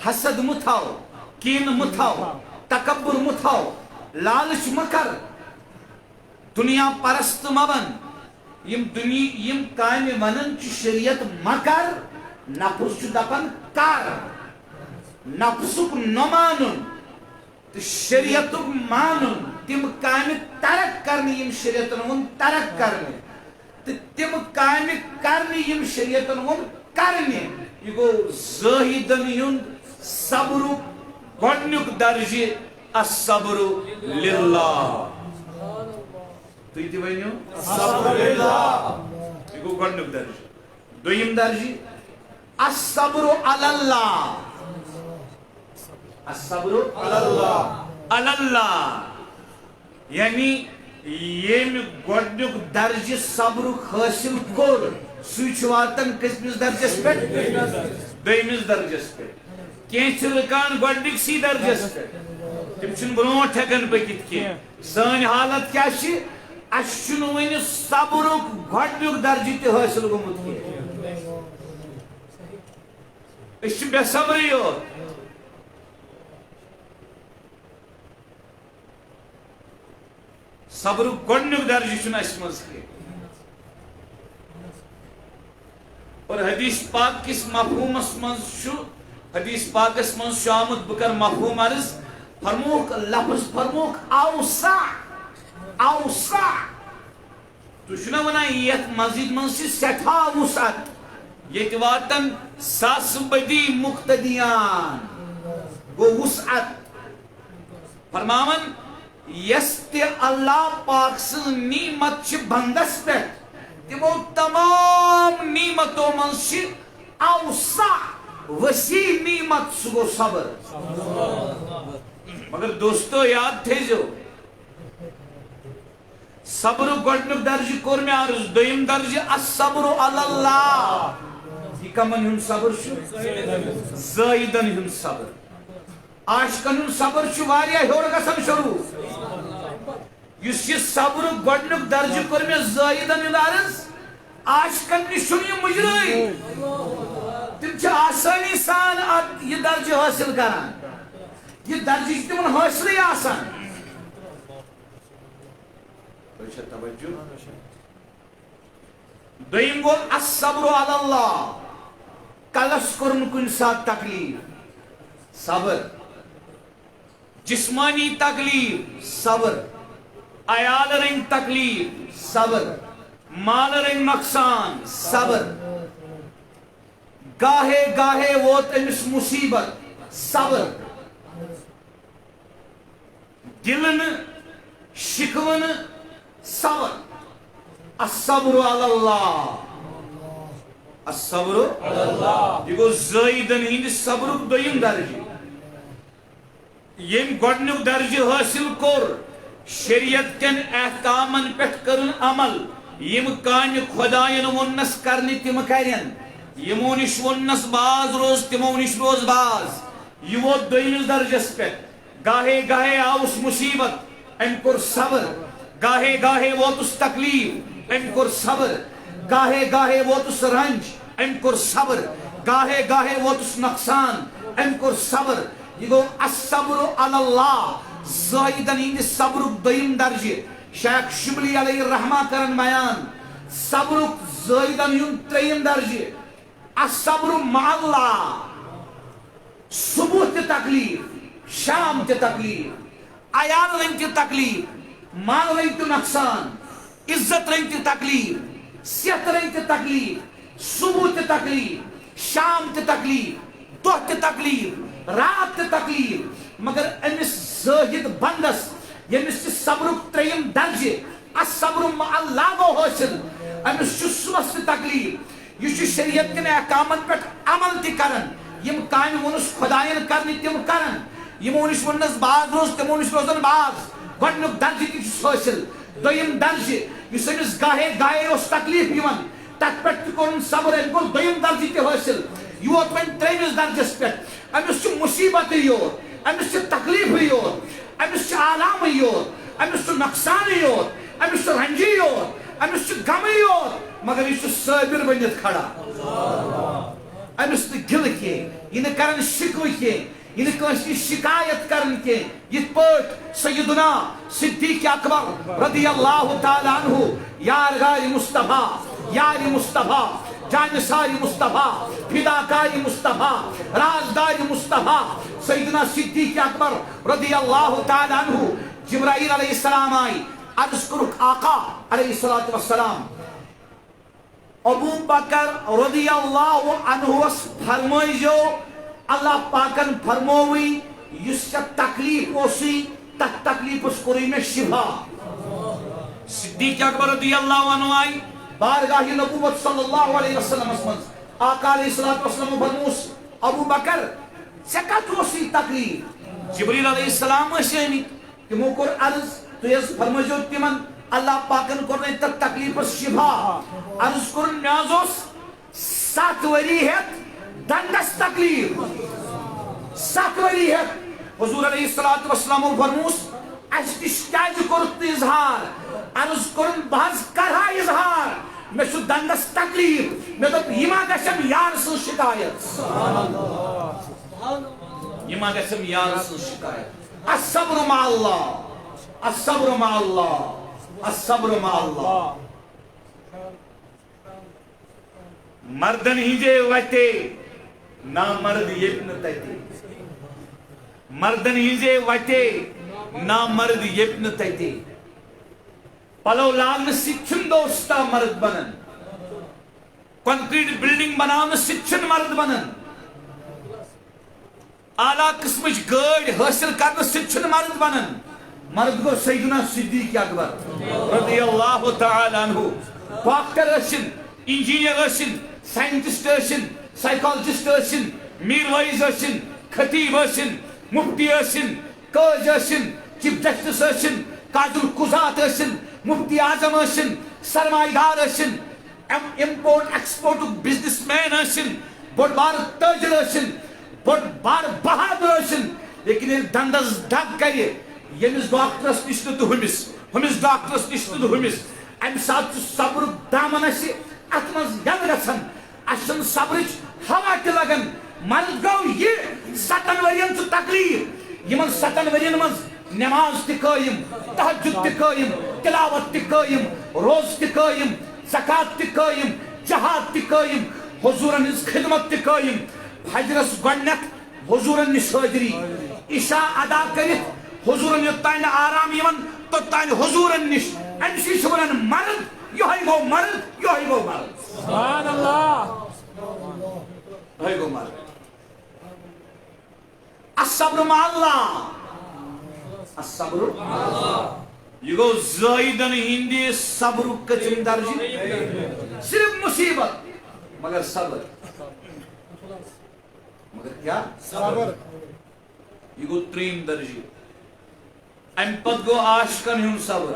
C: حسد مہٕ تھاو کینہٕ مہٕ تھاو تکبر مہٕ تھاو لالچ مہٕ کر دنیا پرست مہٕ بن یم کامہِ ونان چھُ شریعت مہ کر نفس چھُ دپان کر نفسُک نہ مانُن تہٕ شریعتُک مانُن تِم کامہِ ترک کرنہِ یم شریعتن ووٚن ترک کرنہِ تہٕ تِم کامہِ کرنہِ یم شریعتن ووٚن کرنہِ یہِ گوٚو زٲہِدن ہُنٛد صبرُک گۄڈنیُک درجہِ الصبر للہ تُہۍ تہِ ؤنِو صبر للہ یہِ گوٚو گۄڈنیُک درجہِ دوٚیِم درجہِ الصبر علی اللہ الصبر علی اللہ یعنی ییٚمہِ گۄڈنیُک درجہِ صبرُک حٲصِل کوٚر سُے چھُ واتان کٔژمِس درجس پٮ۪ٹھ دوٚیمِس درجس پٮ۪ٹھ کینٛہہ چھِ رُکان گۄڈنِکسٕے درجس پٮ۪ٹھ تِم چھِنہٕ برونٛٹھ ہٮ۪کان پٔکِتھ کینٛہہ سٲنۍ حالت کیٛاہ چھِ اَسہِ چھُنہٕ وُنہِ صبرُک گۄڈنیُک درجہِ تہِ حٲصِل گوٚمُت کینٛہہ أسۍ چھِ بے صبرٕے یوت صبرُک گۄڈنیُک درجہِ چھُنہٕ اَسہِ منٛز کینٛہہ اور حدیث پاک کِس مفہوٗمس منٛز چھُ حدیث پاکس منٛز چھُ آمُت بہٕ کرٕ مفہوٗم عرض فرمووُکھ لفظ فرمووُکھ اوسع اوسع تُہۍ چھُو نا ونان یتھ مسجد منٛز چھِ سٮ۪ٹھاہ وُسعت ییٚتہِ واتن ساسہٕ بٔدی مُقتدِیان گوٚو وُسعت فرماون یس تہِ اللہ پاک سٕنٛز نعمت چھِ بندس پٮ۪ٹھ تِمو تمام نعمتو منٛز چھِ اوسع وسیع نعمت سُہ گوٚو صبر مگر دوستو یاد تھٲیزیو صبرُک گۄڈنیُک درجہِ کوٚر مےٚ عرض دوٚیِم درجہِ الصبر علی اللہ یہِ کمن ہُنٛد صبر چھُ زٲہِدن ہُنٛد صبر عاشقن ہُنٛد صبر چھُ واریاہ ہیوٚر گژھان شروٗع یُس یہِ صبرُک گۄڈنیُک درجہِ کوٚر مےٚ زٲہِدن ہُنٛد عرض عاشقن نِش چھُنہٕ یہِ مُجرٲے تِم چھِ آسٲنی سان اتھ یہِ درجہِ حٲصِل کران یہِ درجہِ چھُ تِمن حٲصلٕے آسان دوٚیِم گوٚو الصبر علی اللہ کلس کوٚر نہٕ کُنہِ ساتہٕ تکلیٖف صبر جسمانی تکلیٖف صبر عیال رٔنگۍ تکلیٖف صبر مال رٔنگۍ نۄقصان صبر گاہے گاہے ووت أمِس مُصیبت صبر دِلہٕ نہٕ شِکوٕ نہٕ صبر الصبر علی اللہ الصبر یہ گو زائدن ہند صبر دویم درجہ یم گۄڈنیُک درجہ حاصل کور شریعت کن احکامن پٮ۪ٹھ کرن عمل یم کامہِ خۄدایَن ووٚننس کرنہِ تِم کرن یمو نش ووٚننس باز روز تمو نش روز باز یہ ووت دویمِس درجس پٮ۪ٹھ گاہے گاہے آوُس مصیبت أمۍ کوٚر صبر گاہے گاہے ووتُس تکلیف أمۍ کوٚر صبر گاہے گاہے ووتُس رنج أمۍ کوٚر صبر گاہے گاہے ووتُس نقصان أمۍ کوٚر صبر یہ گو الصبر علی اللہ زائدن ہند صبرک دویم درجہ شیخ شبلی علیہ الرحمہ کرن بیان صبرک زائدن ہند تریم درجہ الصبر مع اللہ صبح تی تکلیف شام تی تکلیف عیال رنگ تی تکلیف مال رنگ تی نقصان عزت رنگ تی تکلیف صحت رنگ تی تکلیف صبح تی تکلیف شام تی تکلیف دہ تی تکلیف رات تی تکلیف مگر امس زاہد بندس یمس چھ صبرک تریم درجہ الصبر مع اللہ گو حاصل امس چھ صبح تی تکلیف یہ شریعت کن احکامن پہ عمل تی کرن یم کامہ ونس خدائن کرنی تم کرن یمو نش ونس باز روز تمو نش روزن باز گۄڈنیُک درجہ تہ چھُس حٲصِل دویم درجہ یُس أمِس گاہے گاہے اوس تکلیف یِوان تتھ پٮ۪ٹھ تہِ کوٚرُن صبر أمۍ کوٚر دویم درجہ تہ حٲصِل یہِ ووت وۄنۍ ترٛیمِس درجس پٮ۪ٹھ أمِس چھُ مُصیبتٕے یوت أمِس چھِ تکلیفٕے یوت أمِس چھِ آلامٕے یوت أمِس چھُ نۄقصانٕے یوت أمِس چھُ رنجی یوت أمِس چھُ غمٕے یوت مگر یہِ چھُ صٲبِر بٔنِتھ کھڑا أمس نہ گل کی یہ نہ کرن شکوہ کی یہ نہ کٲنٛسہِ نِش شکایت کرن کی یِتھ پٲٹھۍ سیدنا صدیق اکبر رضی اللہ تعالی عنہ یارغار مصطفیٰ یار مصطفیٰ جانثار مصطفیٰ فداکار مصطفیٰ رازدار مصطفیٰ سیدنا صدیق اکبر رضی اللہ تعالی عنہ جبرائیل علیہ السلام آئی عرض کرک آقا علیہ السلام ابو بکر رضی اللہ عنہ فرمائیو اللہ پاکن فرموی یس تکلیف اوسی تک تکلیف اس کوری میں شفا صدیق اکبر رضی اللہ عنہ آئی بارگاہ نبوت صلی اللہ علیہ وسلم اسمنز آقا علیہ السلام فرموس ابو بکر سکت اوسی تکلیف جبریل علیہ السلام اشیمی تمو کور عرض تو یس فرمائیو تمن اللہ پاکن کرنے تک تکلیف شفا عرض کرن میازوس 7 وری ہے دندس تکلیف 7 وری ہے حضور علیہ السلام فرموس اشتش کیاج کرت اظہار عرض کرن بہز کرہا اظہار میں چھو دندس تکلیف میں تو یما گشم یار سن شکایت یما گشم یار سن شکایت الصبر مع اللہ الصبر مع اللہ الصبر مع اللہ مردن ہیجے وتے نا مرد یبن تیتے مردن ہیجے وتے نا مرد یبن تیتے پلو لاغن سچن دوستا مرد بنن کنکریٹ بلڈنگ بناون سچن مرد بنن اعلیٰ قسمچ گاڑی حاصل کرن سچن مرد بنن مرد کو سیدنا صدیق اکبر رضی اللہ تعالی عنہ ڈاکٹر ٲسِن انجینئر ٲسِن سائنٹسٹ ٲسِن سائیکالجسٹ ٲسِن میٖر ٲسِن خطیب ٲسِن مفتی ٲسِن قٲضۍ ٲسِن چیف جسٹس ٲسِن قاضی القضات ٲسِن مفتی اعظم ٲسِن سرمایہ دار ٲسِن امپورٹ ایکسپورٹُک بزنس مین ٲسِن بوٚڑ بارٕ تٲجر ٲسِن بوٚڑ بارٕ بہادر ٲسِن لیکن ییٚلہِ دندس دگ کرِ یمس ڈاکٹرس نش تو ہمس ڈاکٹرس نش تو ہمس ام سات صبر دامن اسی ات مز یل گژھن اسن صبرچ ہوا تہ لگن مرد گو یہ 7 ورین چھ تکلیف یمن 7 ورین مز نماز تہ قائم تہجد تہ قائم تلاوت تہ قائم روز تہ قائم زکات تہ قائم جہاد تہ قائم حضورن ہنز خدمت تہ قائم فجرس گۄڈنیتھ حضورن نش حاضری عشاء ادا کرت حضورن یوتان آرام یون توتان حضورن نش امسی شونن مرد یہی گو مرد یہی گو مرد
A: سبحان اللہ
C: یہی گو مرد الصبر مع اللہ الصبر مع اللہ یہ گو زائدن ہندی صبر کچم درجی صرف مصیبت مگر صبر مگر کیا
B: صبر
C: یہ گو 3 درجہ ام پت گو عاشقن ہن صبر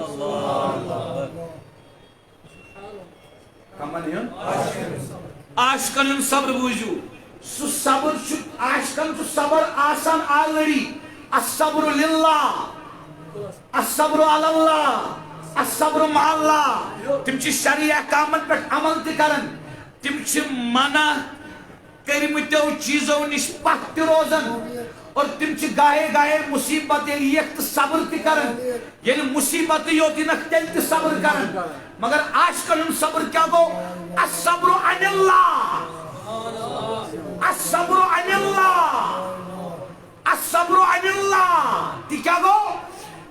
C: کمن ہن عاشقن ہن صبر بوجو سو صبر چھ عاشقن چھ صبر آسان آلریڈی الصبر للہ الصبر علی اللہ الصبر مع اللہ تم چھ شرعی احکامت پر عمل تہ کرن تم چھ منع کرمتو چیزوں نش پتھ تہ روزن اور تم چھ گاہے گاہے مصیبت یک تہ صبر تہ کرن یعنی مصیبت یوت نک تیل تہ صبر کرن مگر عاشقن ہن صبر کیا گو الصبر عن اللہ الصبر عن اللہ الصبر عن اللہ تی کیا گو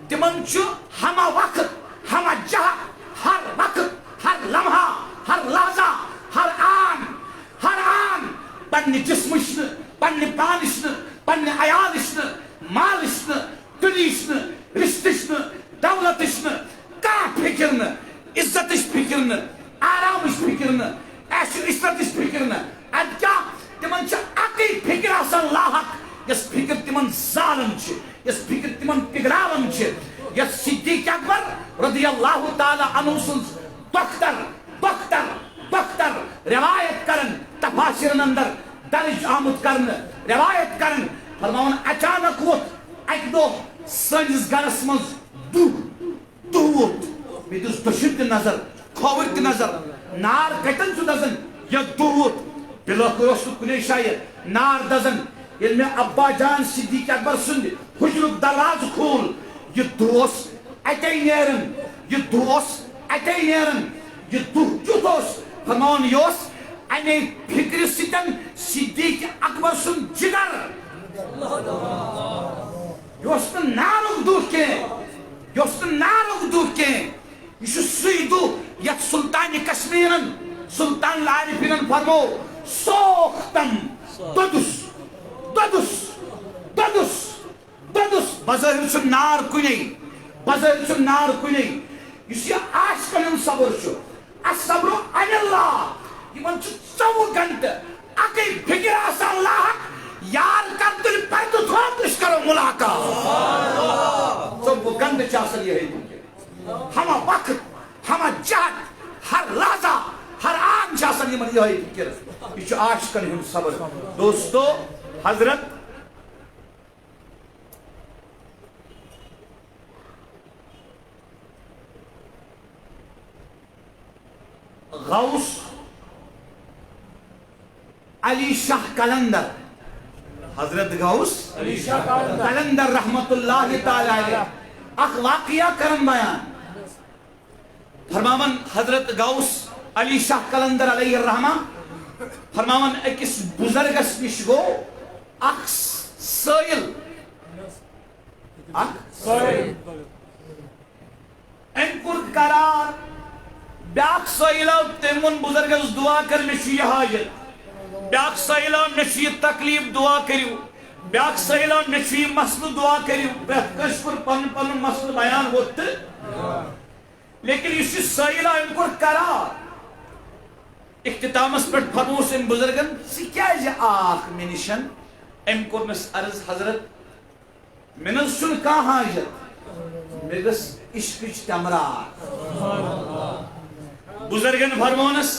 C: تمن چھ ہمہ وقت ہمہ جہہ ہر وقت ہر لمحہ ہر لحظہ ہر آن پنہ جسمش پنہ پانش پنہ عیالش مالش دنیش رشتش دولتش کانٛہہ فکر نہ عزتش فکر نہ آرامش فکر نہ عیش و عشرتش فکر نہ اد کیا تمن چھ اکی فکر آسان لاحق یس فکر تمن ظالم چھ یس فکر تمن پگراون چھ یس صدیق اکبر رضی اللہ تعالی عنہ سن بختر روایت کرن تفاسیرن اندر درج آمد کرن روایت کرن فرماون اچانک ووت اک دو سنس گرس مز دوت می دس دشن تہ نظر کھوور تہ نظر نار کتن چھ دزن یہ دوت بلوک اس کنے شاید نار دزن یل میں ابا جان صدیق اکبر سند حجرک دروازہ کھول یہ دوس اتے نیرن یہ دوس اتے نیرن یہ دوس فرماون یوس انے فکر ستن صدیق اکبر سن جگر یوس نارک دو کے یوس نارک دو کے یہ سی دو یت سلطان کشمیرن سلطان العارفین فرمو سوختم ددس بظاہر چھ نار کنے یہ عاشقن ہن صبر چھ الصبر عن اللہ یمن چھ 24 گھنٹہ اکی فکر آسان لاحق یار کر دل پرد تھوپش کرو ملاقات 24 گھنٹہ چھ آسان یہ ہے ہمہ وقت ہمہ جہت ہر لحظہ ہر آن چھ آسان یمن یہ فکر یہ چھ عاشقن ہن صبر دوستو حضرت غوث علی شاہ قلندر حضرت غوث علی شاہ قلندر رحمت اللہ تعالی علیہ اخ واقعہ کرن بیان فرماون حضرت غوث علی شاہ قلندر علیہ الرحمہ فرماون اکس بزرگس نش گو اخ سائل انکر قرار بیاک سائلو تیمون بزرگس دعا کر مشی یہ حاجت بیاک سائلو مشی تکلیف دعا کریو بیاک سائلو مشی مسئلہ دعا کریو پرہت کر پن مسئلہ بیان ہوتا لیکن اسی سائلو انکر قرار اختتامس پر فرموس ان بزرگن سی کیا جا آخ منشن ام کرنس عرض حضرت منس سن کا حاجت مگس عشقچ تمرار بزرگن فرمونس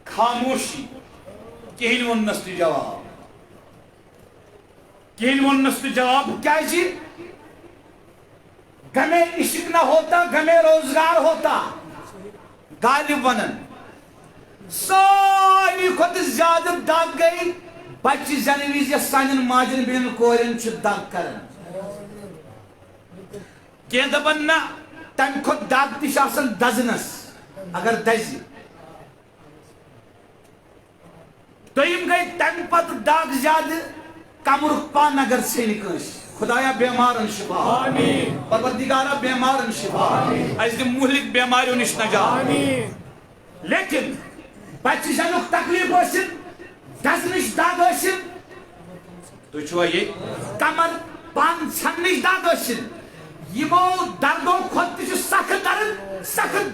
C: خاموشی کہین ونس تو جواب کیا جی گمے عشق نہ ہوتا گمے روزگار ہوتا غالب ونن ساری خود زیادہ دگ گئی بچہ زنویز یا سانن ماجن بین کورن چھ دگ کرن کی دپن نا تم خود دگ تش آسن دزنس اگر دزی دویم گئی تم پت دگ زیادہ کمرک پان اگر سین کنس خدایا بیمارن شفا آمین پروردگارا بیمارن شفا آمین از دی مہلک بیماریوں نش نجات آمین لیکن بچہ جنک تکلیف ہوسن دزنش دگ ہوسن تو چھوا یہ کمر پان ژھننش دگ ہوسن یمو دردوں کھت تہ سخت درد سخت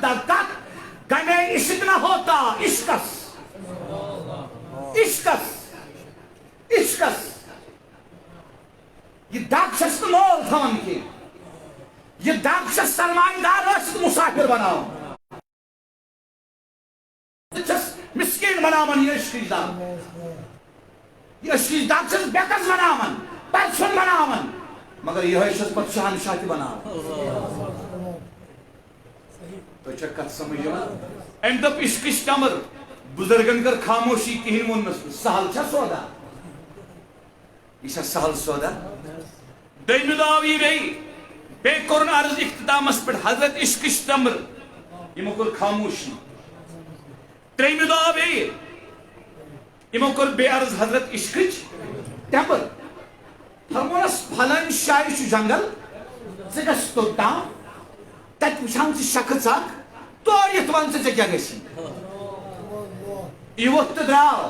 C: دگ کت گنے عشق نہ ہوتا عشقس عشقس عشقس یہ داکشس مول تھون کی یہ داکشس سرمایہ دار رست مسافر بناو مسکین بناون یہ عشقی داک یہ عشقی داکشس بیکس بناون پرسن بناون مگر یہ عشقس پت شہنشاہ تہ بناون تو چکت سمجھ ام دپ عشقش کمر بزرگن کر خاموشی کہین ونس سہل چھا سودا یہ سہل سودا دیم دعو یہ بے کورن عرض اختتامس پر حضرت عشقش تمر یہ کور خاموشی تریم دعو یہ کور بے عرض حضرت عشقش تمر فرمونس پھلن شاہ جنگل ژٕ توٚتام تت وچھان شخص اخ تور یت ون ژے کیا گژھی یہ وقت دراو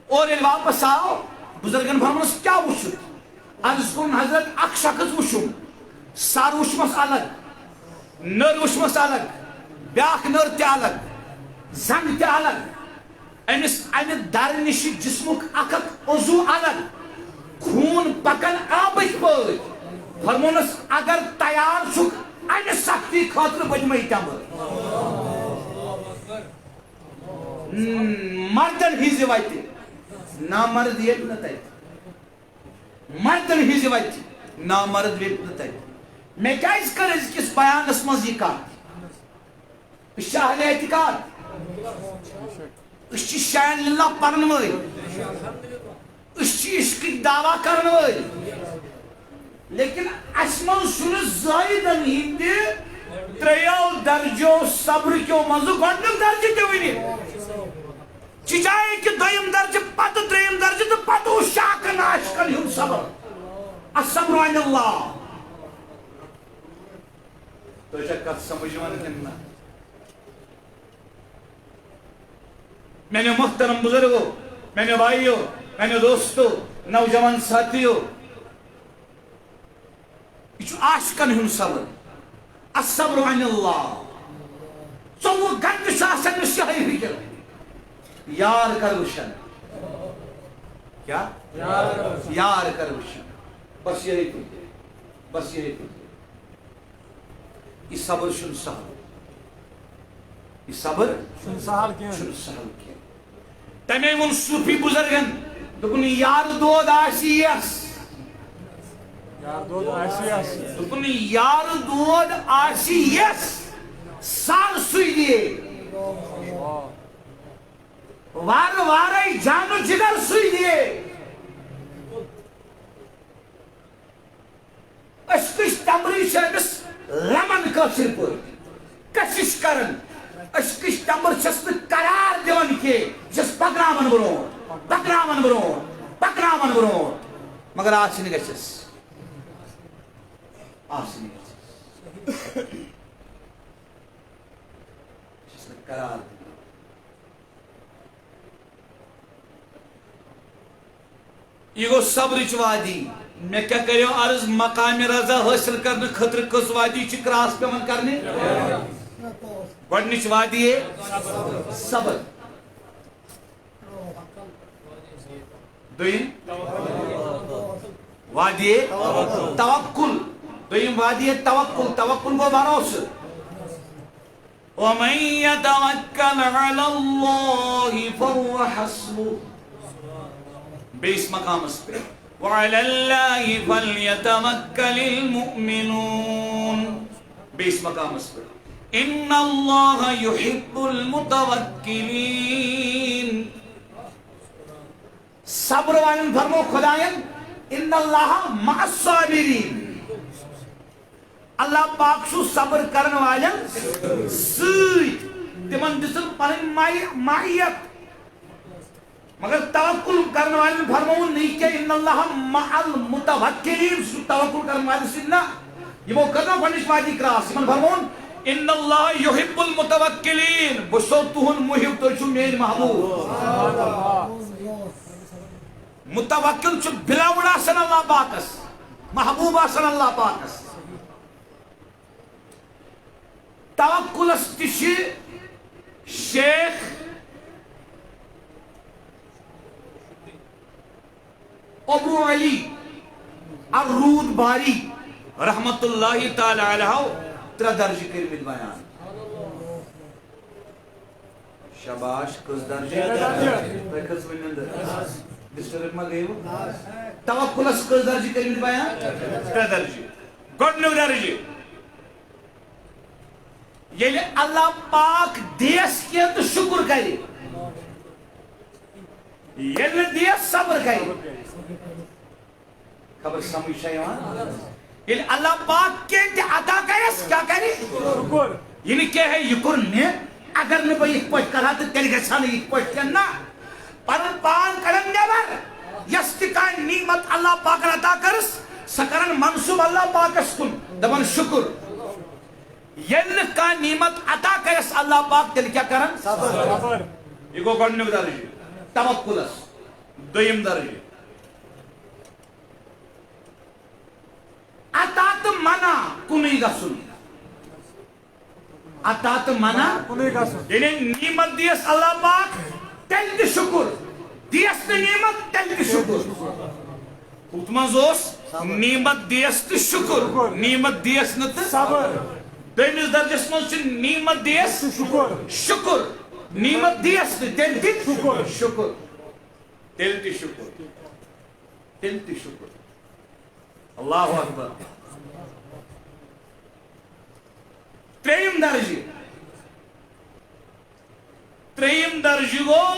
C: اور ییٚلہِ واپس آو بزرگن فرمونس کیا وچھُتھ عرض کوٚرُن حضرت اخ شخص وچھُم سر وچھمس الگ نر وچھمس الگ بیاکھ نر تہِ الگ زنگ تہِ الگ امس امہ در نش جسمک اخ عضو الگ خون پکن آبک پٲٹھۍ فرمونس اگر تیار چھُکھ امہ سختی خاطر بجمے تمر مردن ہز وتہ نامرد یت نہ تت مردن ہز وتہ نامرد یت نہ تت مے کیاز کر أزکِس بیانس منٛز یہِ کتھ أسۍ چھِ اہل اعتقاد أسۍ چھِ شاین للہ پرن وٲلۍ أسۍ چھِ عشقٕکۍ دعوا کرن وٲلۍ لیکن اس من چھُنہٕ زٲیدن ہٕنٛدِ ترٛیو درجو صبر کیو منٛزٕ گۄڈنیُک درجہٕ تہِ ؤنِتھ چچایے کہ دوٚیِم درجہٕ پتہٕ ترٛیٚیِم درجہٕ تہٕ پتہٕ اوس شاکن عاشقن ہُنٛد صبر الصبر عن اللہ تۄہہِ چھا کتھ سمجھ یِوان کِنہٕ نہ میٛانیو محترم بُزرگو میٛانیو بھائیو میٛانیو دوستو نوجوان ساتھیو یہ عاشقن ہند صبر الصبر عن اللہ 24 گھنٹہ آسان شاہی فکر یار کر وشن کیا یار کر وشن بس یہی فکر بس یہی فکر یہ صبر شن سہل یہ صبر شن سہل کی تمے ون صوفی بزرگن دپن یار دود آسی یس دپن یار دود آسی یس سال سوئی دیے وار وارے جانو جگر سوئی دیے اشکش تمری شرمس لمن کاشر پر کشش کرن اشکش تمر شست قرار دیون کے جس پکرامن برون پکرامن برون پکرامن برون مگر آج نگشس آسنی قرار یہ گو صبرچ وادی میں کیا کریو عرض مقام رضا حاصل کرنے خطر کس وادی چھ کراس پیون کرنے گوڑنچ وادی ہے صبر دوئیم وادی ہے توکل دوئیم وادی ہے توکل توکل کو بھروس وَمَن يَتَوَكَّلْ عَلَى اللَّهِ فَهُوَ حَسْبُهُ بیس مقام اس پہ وَعَلَى اللَّهِ فَلْيَتَوَكَّلِ الْمُؤْمِنُونَ بیس مقام اس پہ إِنَّ اللَّهَ يُحِبُّ الْمُتَوَكِّلِينَ صبر والن فرمو خدایان إِنَّ اللَّهَ مَعَ الصَّابِرِينَ اللہ پاک سو صبر کرن والن سۭتۍ تمن دِژن پنٕنۍ ماہیت مگر توکل کرن والن فرمون نہیں کہ ان اللہ مع المتوکلین سو توکل کرن والن سۭتۍ نہ یمو کرنا گۄڈنِچ وادی کراس یمن فرمون ان اللہ یحب المتوکلین بہٕ چھُسو تُہُنٛد محب تُہۍ چھِو میٲنۍ محبوب متوکل چھُ بِلاوُڈ آسان اللہ پاکس محبوب آسان اللہ پاکس توکلس تشی شیخ ابو علی الرود باری رحمت اللہ تعالی علیہ 3 درج کرمت بیان. شاباش کس درجہ تُہۍ کٔژ ؤنِو ڈسٹرب ما گٔیوٕ توکلس کس درجہ کرمت بیان 3 درجہ. گۄڈنیُک درجہ ییٚلہِ اللہ پاک دیس کینٛہہ تہٕ شکر کرِ, ییٚلہِ نہٕ دیس صبر کرِ. خبر سمجھ چھا یِوان؟ ییٚلہِ اللہ پاک کینٛہہ تہِ عطا کرٮ۪س کیٛاہ کرِ؟ یہِ نہٕ کینٛہہ ہے یہِ کوٚر مےٚ, اگر نہٕ بہٕ یِتھ پٲٹھۍ کرٕ ہا تہٕ تیٚلہِ گژھِ ہا نہٕ یِتھ پٲٹھۍ کینٛہہ. نہ, پنُن پان کڑن نٮ۪بر. یۄس تہِ کانٛہہ نعمت اللہ پاکن عطا کٔرٕس سۄ کرن منصوٗب اللہ پاکس کُن, دپن شکر. ییٚلہِ نہٕ کانٛہہ نعمت عطا کرٮ۪س اللہ پاک تیٚلہِ کیٛاہ کرن؟ یہِ گوٚو گۄڈنیُک درجہ توکلس. دوٚیِم درجہ عطا تہٕ منع کُنُے گژھُن. عطا تہٕ منع
A: کُنُے گژھُن.
C: ییٚلہِ نعمت دیس اللہ پاک تیٚلہِ تہِ شکر, دیس نہٕ نعمت تیٚلہِ تہِ شکر. ہُتھ منٛز اوس نعمت دیس تہٕ شکر, نعمت دیس نہٕ تہٕ
A: صبر.
C: دوٚیمِس درجس منٛز چھُ نعمت دیس
A: شکر.
C: شکر, نعمت دیس نہٕ تیٚلہِ تہِ
A: شکر.
C: شکر, تیٚلہِ تہِ شکر, تیٚلہِ تہِ شکر. اللہ اکبر. ترٛیٚیِم درجہ گوٚو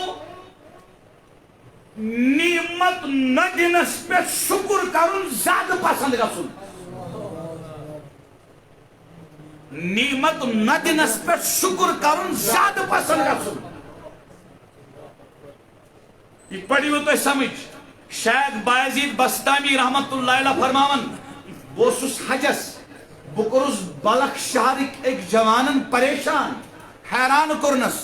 C: نعمت نہ دِنس پٮ۪ٹھ شکر کرُن زیادٕ پسند گژھُن. نعمت نہ دِنس پٮ۪ٹھ شکر کرُن زیادٕ پسند گژھُن. یہ پڑھیو تُہۍ سمجھ. شیخ بایزید بستامی رحمت اللہ علیہ فرماون, بہٕ اوسُس حجس, بہٕ کوٚرُس بلخ شہرٕکۍ أکۍ جوانن پریشان, حیران کوٚرنس.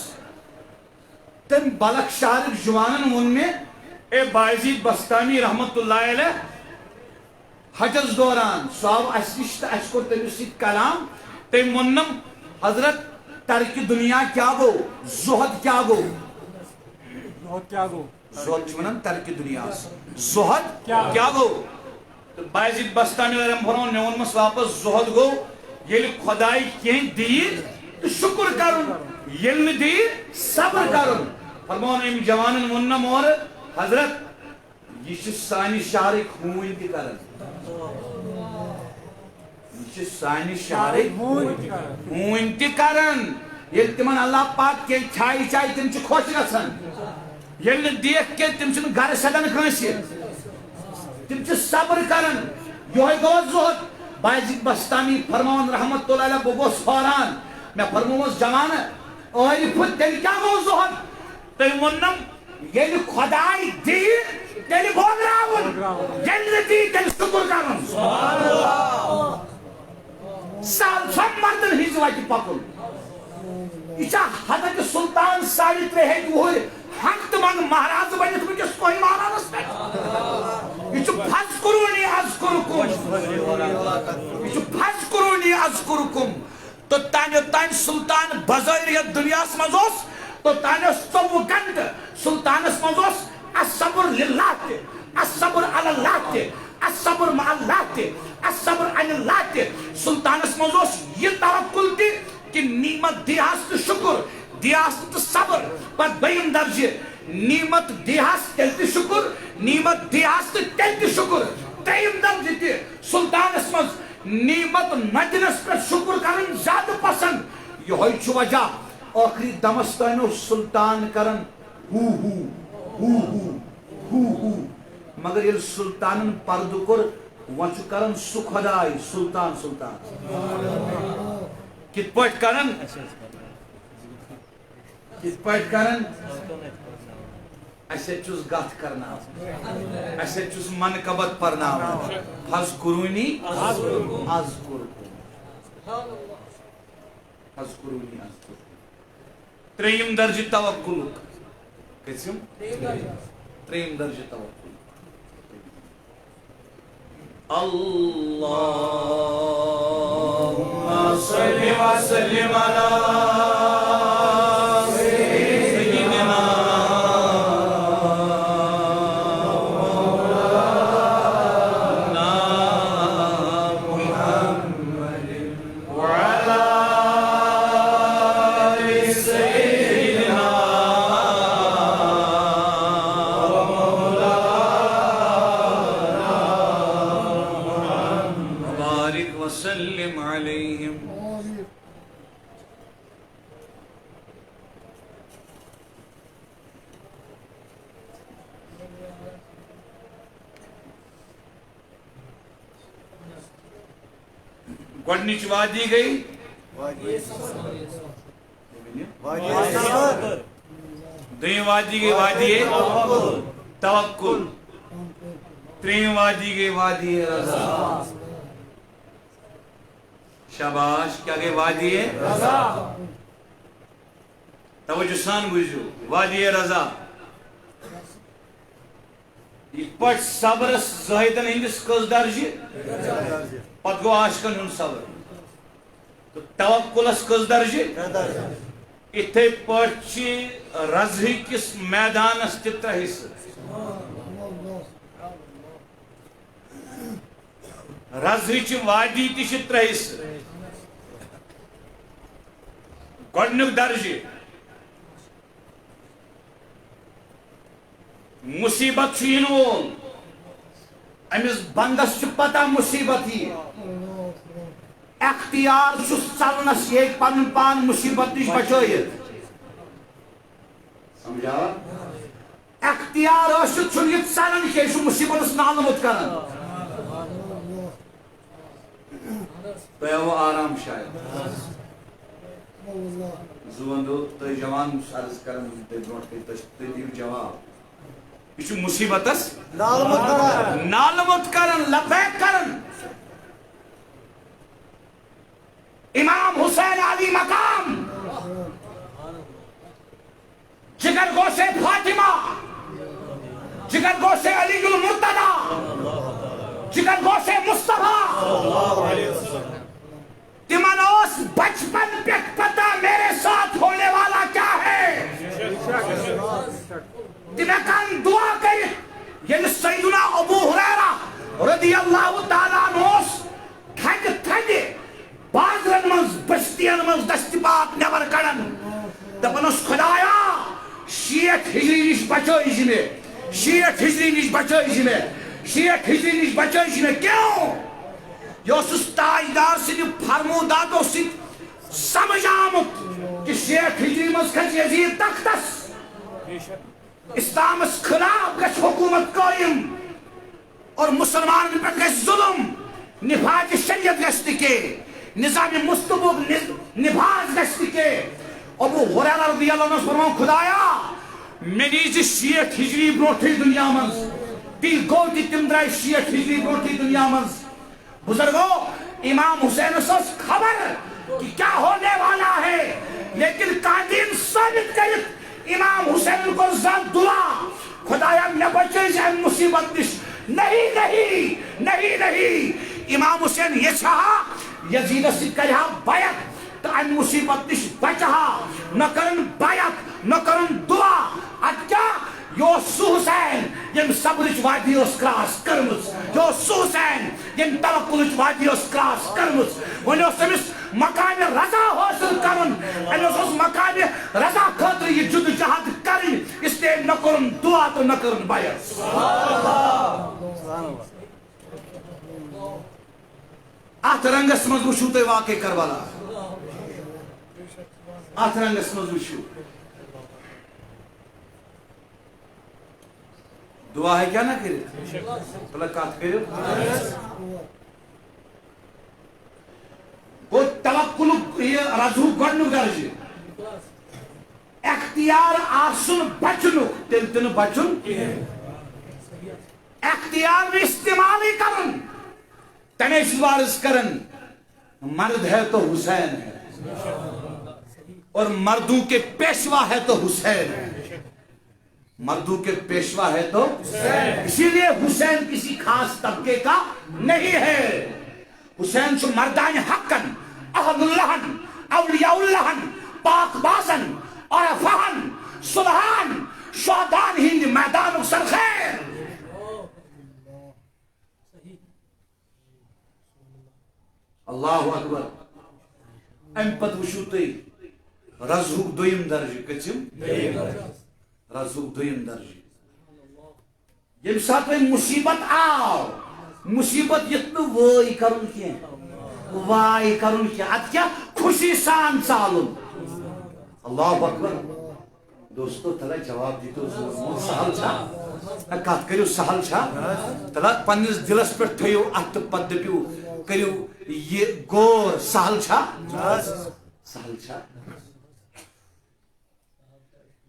C: تٔمۍ بلخ شہرٕکۍ جوانن ووٚن مےٚ, اے بایزید بستامی رحمت اللہ علیہ حجس دوران سُہ آو اسہِ نِش تہٕ اسہِ کوٚر تٔمِس سۭتۍ کلام. تٔمۍ ووٚننم حضرت ترکہِ دُنیا کیٛاہ گوٚو, زُہد کیٛاہ گوٚو؟
A: زُہد کیٛاہ گوٚو؟
C: زُہد چھِ ونان ترکہِ دُنیاہس. زُہد کیٛاہ گوٚو؟ تہٕ بایزید بستامی علیہ فرمون, مےٚ ووٚنمس واپس زُہد گوٚو ییٚلہِ خۄداے کینٛہہ دِیہِ تہٕ شُکر کرُن, ییٚلہِ نہٕ دِیہِ صبر کرُن. فرمون أمۍ جوانن ووٚننم اورٕ, حضرت یہ چھِ سانہِ شہرٕکۍ ہوٗنۍ تہِ کران, یہ چھِ سانہِ شہرٕکۍ ہوٗنۍ تہِ کران. ییٚلہِ تِمن اللہ پاک کینٛہہ چھایہِ چایہِ تِم چھِ خۄش گژھان, ییٚلہِ نہٕ دِیکھ کینٛہہ تِم چھِنہٕ گرٕ سدان کٲنٛسہِ, تِم چھِ صبر کران. یِہوے گوٚو زُہد. بایزید بستامی فرماون رحمت اللہ علیہ, بہٕ گوٚوس حٲران. مےٚ فرمووُس جوانہٕ عٲرِفہٕ تیٚلہِ کیٛاہ گوٚو زُہد؟ تٔمۍ ووٚننم, ییٚلہِ خۄداے دِیہِ تیٚلہِ بٲگراوُن, ییٚلہِ نہٕ دِیہِ تیٚلہِ شُکر کرُن. سہل چھا مردن ہٕنٛزِ وتہِ پکُن؟ یہ چھا حضرت سلطان 3.5 وُہُرۍ حق تہٕ منٛگ مہراز بٔنِتھ وٕنکیٚس کوہہِ مہرازس پٮ۪ٹھ؟ یہ چھُ فذکرونی اذکرکم, یہ چھُ فذکرونی اذکرکم. توٚتانۍ سلطان بظٲہِر یتھ دُنیاہس منٛز اوس, توٚتانۍ اوس 24 گنٹہٕ سلطانس منٛز اوس الصبر للہ تہِ, الصبر علی اللہ تہِ, الصبر مع اللہ تہِ, الصبر عن اللہ تہِ. سلطانس منٛز اوس یہِ توکل تہِ کہ نعمت دیہس تہٕ شکر, دیہس تہٕ صبر. پتہٕ دوٚیِم درجہِ نعمت دیہس تیٚلہِ تہِ شکر, نعمت دیہس تہٕ تیٚلہِ تہِ شکر. ترٛیٚیِم درجہِ تہِ سلطانس منٛز نعمت نہ دِنس پٮ۪ٹھ شکر کرُن زیادٕ پسند. یِہوے چھُ وجہ ٲخری دمس تانۍ اوس سلطان کران ہو ہو ہو ہو ہو ہو, مگر ییٚلہِ سلطانن پردٕ کوٚر وۄنۍ چھُ کران سُہ خۄداے سلطان سلطان. کِتھ پٲٹھۍ کران, کِتھ پٲٹھۍ کران؟ اسے چھُس گتھ کرناوان, اسے چھُس منقبت پرناوان. فذکرونی اذکرکم, فذکرونی اذکرکم. ترٛیٚیِم درجہِ توکلُک. کٔژِم؟ ترٛیٚیِم درجہِ توکل. اللہُمَّ صَلِّ وسلم على سيدنا محمد وعلى آل سيدنا ومولانا وبارك وسلم عليهم.
B: آمين.
C: گۄڈنِچ وادی گئی دوٚیِم وادی گئی وادی توکل ترٛیٚیِم وادی گئی وادی رضا. شاباش کیا گئی وادی توجہ سان بوٗزِو وادی رضا یِتھ پٲٹھۍ صبرس زٲہدن ہٕنٛدِس کٔژ درجہِ پتہٕ گوٚو عاشقن ہُنٛد صبر تہٕ توکُلس کٔژ درجہِ یِتھے پٲٹھۍ چھِ رضہٕ کِس میدانس تہِ 3 حصہٕ. رضہٕچ وادی تہِ چھِ 3 حصہٕ. گۄڈنیُک درجہِ مصیبت چھُ یِنہٕ وول أمِس بندس چھُ پتہ مصیبت یِیہِ اختیار چھُس ژلنس یہِ ہیٚکہِ پنُن پان مصیبت نِش بچٲیِتھ. سمجھا اختیار ٲسِتھ چھُنہٕ یہِ ژلان کینٛہہ یہِ چھُ مصیبتس نالمُت کران. تۄہہِ آوٕ آرام شاید زٕ ونٛدو تُہۍ جوان چھُس عرض کران تُہۍ برونٛٹھ کٔنۍ تُہۍ دِیِو جواب یہ چھُ مصیبتس نالمت کرن لبیک کرن. امام حسین علی مقام جگر گوشے فاطمہ جگر گوشے علی المرتضی جگر گوشے مصطفیٰ تمن اوس بچپن پہ پتہ میرے ساتھ ہونے والا کیا ہے. تم ہیکن دعا کرت ییٚلہِ سیدنا ابو ہریرہ رضی اللہ تعالیٰ عنہ اوس تھدِ تھدِ بازرن منٛز بستین منٛز دستِبات نٮ۪بر کڑان دپان اوس خدایا 60 ہجری نِش بچٲیزِ مےٚ 60 ہجری نِش بچٲیزِ مےٚ 60 ہجری نِش بچٲیزِ مےٚ. کیوں یہ اوسُس تاجدار سٕنٛدِ فرموداتو سۭتۍ سمجھ آمُت کہ 60 ہجری منٛز کھژِ یزیٖد تختس اسلامس خلاف گژھِ حکومت قٲیِم اور مسلمانن پٮ۪ٹھ گژھِ ظلم نفاذ شریعت گژھِ نہٕ کینٛہہ نظام مصطفیٰ نفاذ گژھِ نہٕ کینٛہہ. ابو ہریرہ رضی اللہ عنہ فرماو خدایا مےٚ نیٖزِ 60 ہجری برونٛٹھٕے دُنیا منٛز. تی گوٚو تہِ تِم درٛاے 60 ہجری برونٛٹھٕے دُنیا منٛز. بزرگو امام حسینس ٲس خبر کہ کیا ہونے والا ہے لیکن قاتل ثابت کرت امام حسین کو زن دعا خدایا مےٚ بچٲیزِ امہِ مصیبت نِش. نہیں نہیں نہیں نہیں امام حسین یژھا یزیدس سۭتۍ کرِہا بیعت تہٕ امہِ مصیبت نِش بچہا نہ کرن بیعت نہ کرن دعا. ادٕ کیٛاہ یہ اوس سُہ حسین ییٚمۍ صبرٕچ وادی ٲس کراس کٔرمٕژ. یہ اوس سُہ حسین ییٚمۍ توکلٕچ وادی ٲس کراس کٔرمٕژ. وۄنۍ اوس أمِس مقامِ رضا حٲصِل کرُن أمِس اوس مقامِ رضا خٲطرٕ یہِ جدوجہد کرٕنۍ اسلیے نہ کوٚرُن دعا تہٕ نہ کٔرٕن بیعت. اتھ رنگس منٛز وٕچھِو تُہۍ واقعے کربلا اتھ رنگس منٛز وٕچھِو دعا ہیٚکیٛاہ نہ کٔرِتھ بلہ کتھ کٔرِو. گوٚو توکلُک یہِ رضہُک گۄڈنیُک درجہِ اختیار آسُن بچنُک تیٚلہِ تہِ نہٕ بچُن اختیار نہٕ استعمالٕے کرُن. تمے چھُس بہٕ عرض کران مرد ہے تو حسین ہے اور مردوں کے پیشوا ہے تو حسین ہے. مردوں کے پیشوا ہے تو اسی لیے حسین کسی خاص طبقے کا نہیں ہے. حسین چھُ مردانہِ حقن اہل اللہن اولیاء اللہ پاک بازن عرفان صلحان شہدان ہند میدان سرخیر اللہ اکبر ام پت وچھو تھی رزہک دویم درجہ کچم رزہک دویم درجہ یم سات مصیبت آو مصیبت یتن وائی کرن کی وائی کرن کی ات کیا خوشی سان چالن اللہ اکبر دوستو تلا جواب دیتو سہل چھا کت کرو سہل چھا تلا پنس دلس پہ تھو ات پتہ دپیو کرو یہ غور سہل چھا سہل چھا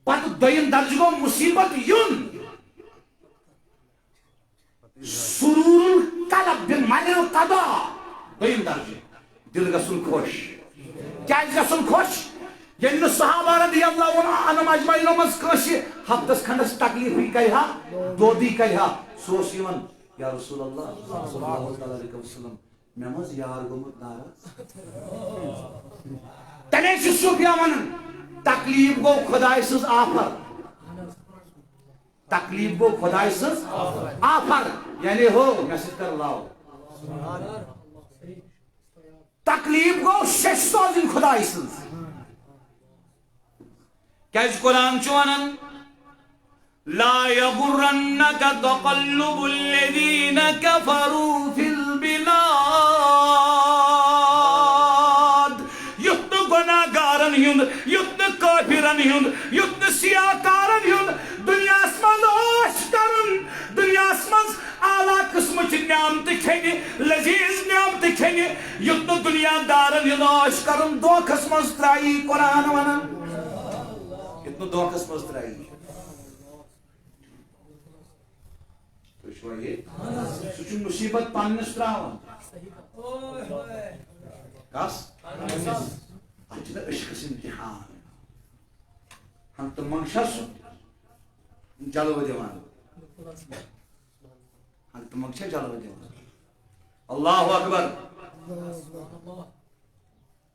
C: پتہ دویم درجہ گو مصیبت یون سرور القلب بمن القضا دویم درجہ دل گژھن خوش کیاز گژھن خوش ییٚلہِ نہٕ صحابہ رضی اللہ عنہم اجمعین منٛز کٲنٛسہِ ہفتس کھنڈس تکلیفٕے کرِہا دودٕے کرِہا سُہ اوس یِوان یا رسول اللہ صلی اللہ علیہ وسلم مےٚ منٛز یار گوٚمُت ناراض تیٚلے چھُ صوفیہ ونان تکلیف گوٚو خۄداے سٕنٛز آفر تکلیف گو خدای سٕنٛز آفر یعنی ہو مےٚ سۭتۍ کر لاو تکلیف گو شش سوزٕنۍ خدای سٕنٛز کیازِ قرآن چھُ ونان لا یغرنک تقلب الذین کفروا فی البلاد یُتھ نہٕ گۄناہگارن ہُنٛد یُتھ نہٕ کٲفرن ہُنٛد یُتھ نہٕ سیاکارن ہُنٛد دنیاہس منٛز عٲش کرُن دنیاہس منٛز اعلیٰ قسمٕچہِ نعمتہٕ کھیٚنہِ لذیذ نعمتہٕ کھیٚنہِ یُتھ نہٕ دنیا دارن ہُنٛد عٲش کرُن دھوکھس منٛز ترٛایی قرآن ونان یُتھ نہٕ دھوکھس منٛز ترٛایی تُہۍ چھُوا ییٚتہِ سُہ چھُ مُصیبت پننِس ترٛاوان کس اتھ چھُ عشقس امتحان ہم تہٕ منٛگشا سُہ جلوٕ دِوان ہم تہٕ منٛگشا جلوٕ دِوان اللہ اکبر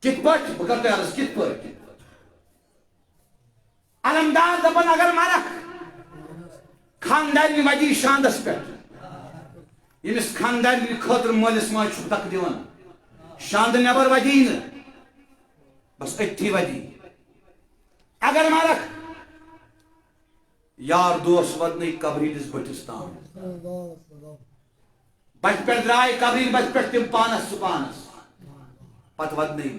C: کِتھ پٲٹھۍ بہٕ کرٕ تۄہہِ عرض کِتھ پٲٹھۍ علمدار دپان اگر مرکھ خاندارنہِ ودی شاندس پٮ۪ٹھ ییٚمِس خاندارنہِ خٲطرٕ مٲلِس ماجہِ چھُ دکہٕ دِوان شاندٕ نٮ۪بر ودی نہٕ بس أتھی ودی اگر مرکھ یار دوس ودنٕے قبرِہِنٛدِس بٔٹھِس تام بتہِ پٮ۪ٹھ درٛاے قبرِہِنٛدِ بتہِ پٮ۪ٹھ تِم پانس ژٕ پانس پتہٕ ودنٕے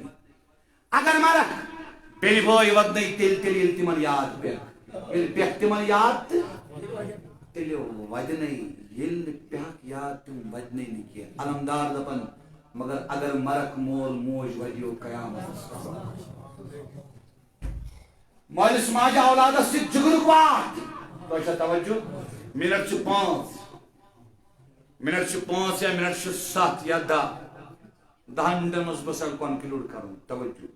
C: اگر مرکھ بیٚنہِ بٲے ودنٕے تیٚلہِ ییٚلہِ تِمن یاد پٮ۪کھ ییٚلہِ پٮ۪کھ تِمن یاد تہٕ تیٚلہِ ودنٕے ییٚلہِ نہٕ پٮ۪کھ یاد تِم ودنٕے نہٕ کینٛہہ علمدار دپان مگر اگر مرکھ مول موج ودیو قیامتس مٲلِس ماجہِ اولادس سۭتۍ جگرُک واٹھ تۄہہِ چھا توجہ منٹ چھِ پانٛژھ یا منٹ چھِ 7 یا 10 10 منٹن منٛز بہٕ کنکلوٗڈ کرُن توجہ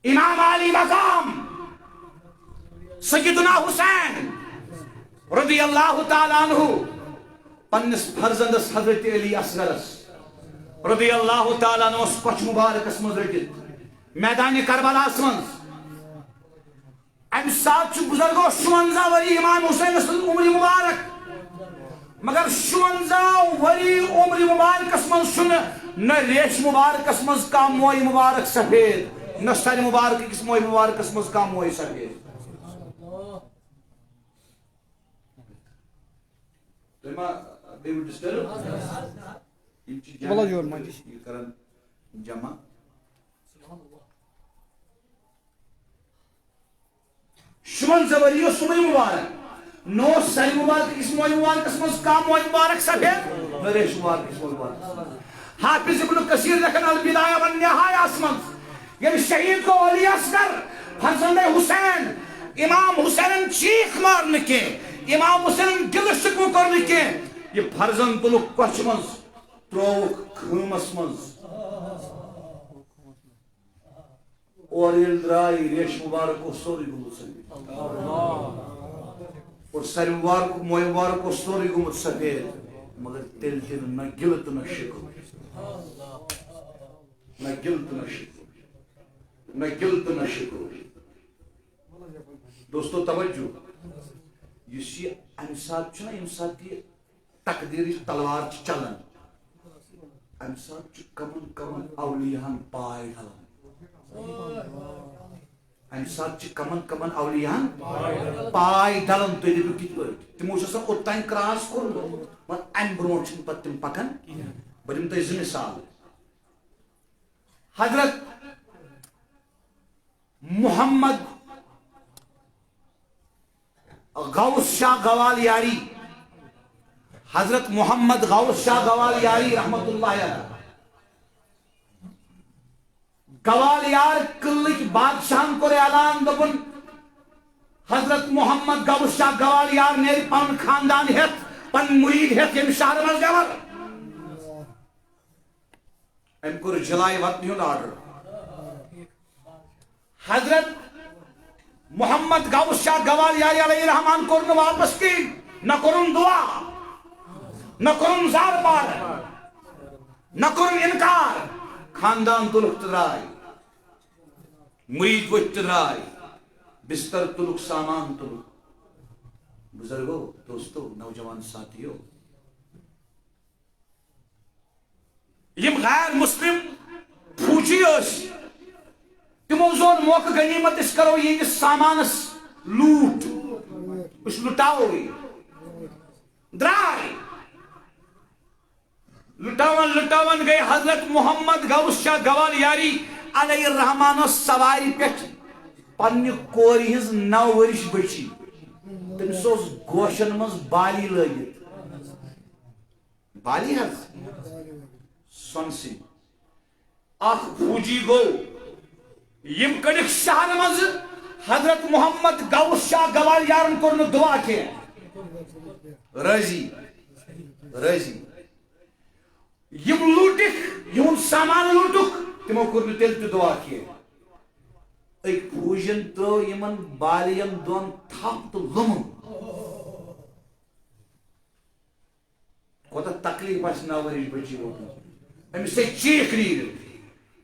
C: امام علی مقام سیدنا حسین رضی اللہ تعالیٰ عنہ پنس فرزندس حضرت علی اصغرس رضی اللہ تعالیٰ عنہ کچھ مبارکس مز رٹت میدان کربلاس مز ام سات بزرگو 56 وری امام حسین سن عمر مبارک مگر 56 وری عمر مبارکس مز نہ ریش مبارکس مز کا موئی مبارک سفید نہ سر مبارک کس موئی مبارکس مز کا موئی سفید جمع شمن زوری سمئی مبارک نو سر مبارک کس موئی مبارک اسمز کام موئی مبارک سفید نریش مبارک کس موئی مبارک حافظ ابن کثیر لکھن البدایہ والنہایہ اسمز یعنی شہید کو علی اصغر فرزند حسین امام حسین چیخ مارنے کے امام حسین دل شکو کرنے کے یہ فرزند تلک کچھ مز تروک خیمس مز اور الدرائی ریش مبارک کو سوری گمت سفید اور سر مبارک موئی مبارک کو سوری گمت سفید مگر تل تل نہ گلت نہ شکو نہ گل تو نہ شکر نہ گل تو نہ شکر دوستو توجہ اس یہ امہ سات یم سات یہ تقدیر تلوار چلان امہ سات کمن کمن اولیاءن پائے ڈلان امہ سات کمن کمن اولیاءن پائے ڈلان تھی دپو کت پہ تمو اوتان کراس کورمت مگر امہ برو پہ تم پکان بہ دم تہ مثال حضرت محمد غوث شاہ گوالیاری حضرت محمد غوث شاہ گوالیاری رحمت اللہ علیہ گوالیار قلعہ بادشاہن کور اعلان دپن حضرت محمد غوث شاہ گوالیار نیرِ پن خاندان ہیت پن مرید ہیت یم شہر مز نٮ۪بر ام کور جلائے وطنی ہند آرڈر حضرت محمد غوث شاہ گوالیاری علیہ الرحمان کور نہ واپس کی نہ کرن دعا نہ کرن زار پار نہ کرن انکار خاندان تلک تدرائی مرید وچ تدرائی بستر تلک سامان تلک بزرگو دوستو نوجوان ساتھیو یم غیر مسلم فوجی تمو زون موقع غنیمت اس کرو یہ سامانس لوٹ اس لٹاو درائی لٹاون گئی حضرت محمد غوث شاہ گوالیاری علیہ الرحمان سواری پہ پنہ کوری ہز 9 ورش بچی تمس گوشن مز بالی لگت بالی حض سنسی اخ فوجی گو یم کڑک شہر مز حضرت محمد غوث شاہ گوالیارن کور دعا کی رضی رضی یم لوٹک یم سامان لوٹک تمو کور تیل دعا کی ایک فوجن ترو یمن بالین دون تھپ تو لمن کوتا تکلیف آس 9 ورش بچی روٹن امس سے چیخ نیل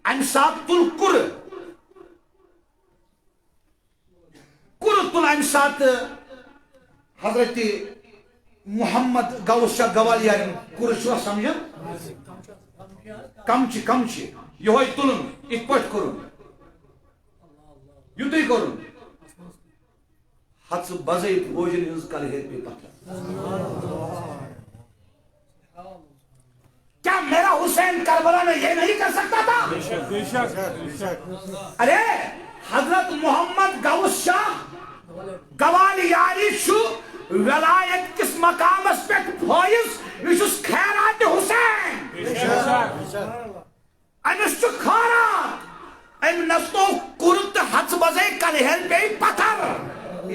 C: امہ سات تل کر تل امہ سات حضرت محمد غوث شاہ گوالیار کور چھوا سمجھن کمچہ یہ تلن ات پٹ کرن یوتھے کرن ہتھ بزے فوجن ہز کل ہیر پہ پتھر کیا میرا حسین کربلا میں یہ نہیں کر سکتا تھا
A: بے شک
C: ارے حضرت محمد غوث شاہ گوالیاری چھو ولایت کس مقام اس پہ فائز یہ خیرات حسین امس خیرات ام نستو کرت ہتھ بزے کلہن پہ پتھر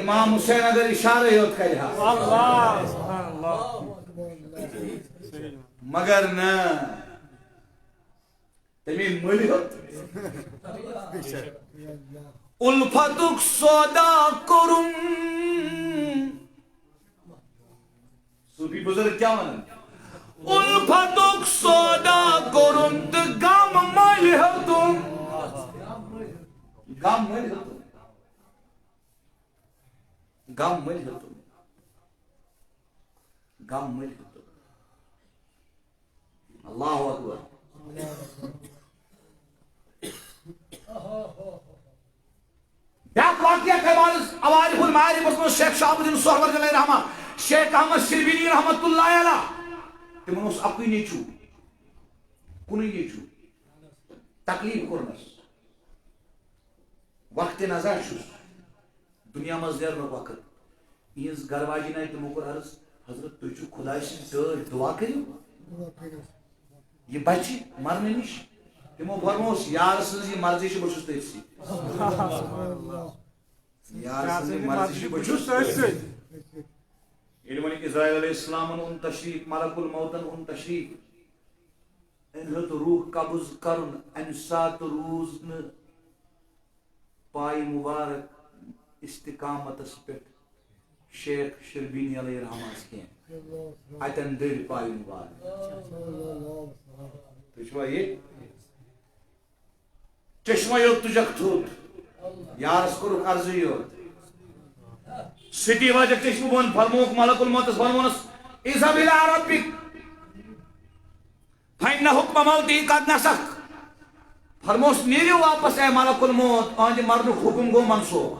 C: امام حسین اگر اشارہ یوت کرے
A: اللہ سبحان اللہ
C: مگر نا تمی ملی ہوت الفتک سودا کرم صوفی بزرگ کیا مانا الفتک سودا کرم تو غم ملی ہوتم غم ملی ہوتم غم ملی ہوتم غم ملی ہوتم اللہ اکبر بیاکھ واقعہ کربالس عوارف المعارف اس میں شیخ شہاب الدین سہرور علیہ رحمہ شیخ احمد شربینی رحمت اللہ علیہ تمن اس اکوئی نیچو کنی نیچو تکلیف کرنس وقت نظر چھس دنیا مز نیرنک وقت یہ گھر واجی نائی تمو کر عرض حضرت تُہۍ چھو خدای سٕنٛدۍ دعا کٔرِو یہ بچی مرنے نش تمو فرموس یار سٕنٛز یہ مرضی چھ بہٕ چھُس تٔتھۍ سۭتۍ یار سٕنٛز مرضی چھ بہٕ چھُس تٔتھۍ سۭتۍ ییٚلہِ وۄنۍ اسرائیل علیہ السلامن اوٚن تشریف ملک الموتن اوٚن تشریف أمۍ ہیوٚت روح قبض کرُن امہِ ساتہٕ روٗز نہٕ پایہِ مُبارک استقامتس پٮ۪ٹھ شیخ شربینی علیہ رحمٰن کینٛہہ اتن دٔرۍ پایہِ مُبارک تُہۍ چھُوا ییٚتہِ چشمہ یوت تجک تھوت یارس کورک عرضی یوت سٹی واجک چشمہ بون فرموک ملک الموتس فرمونس اذهب الى ربک فإن حکم موتی قد نسخ فرموس نیریو واپس اے ملک الموت آنج مرنک حکم گو منسوخ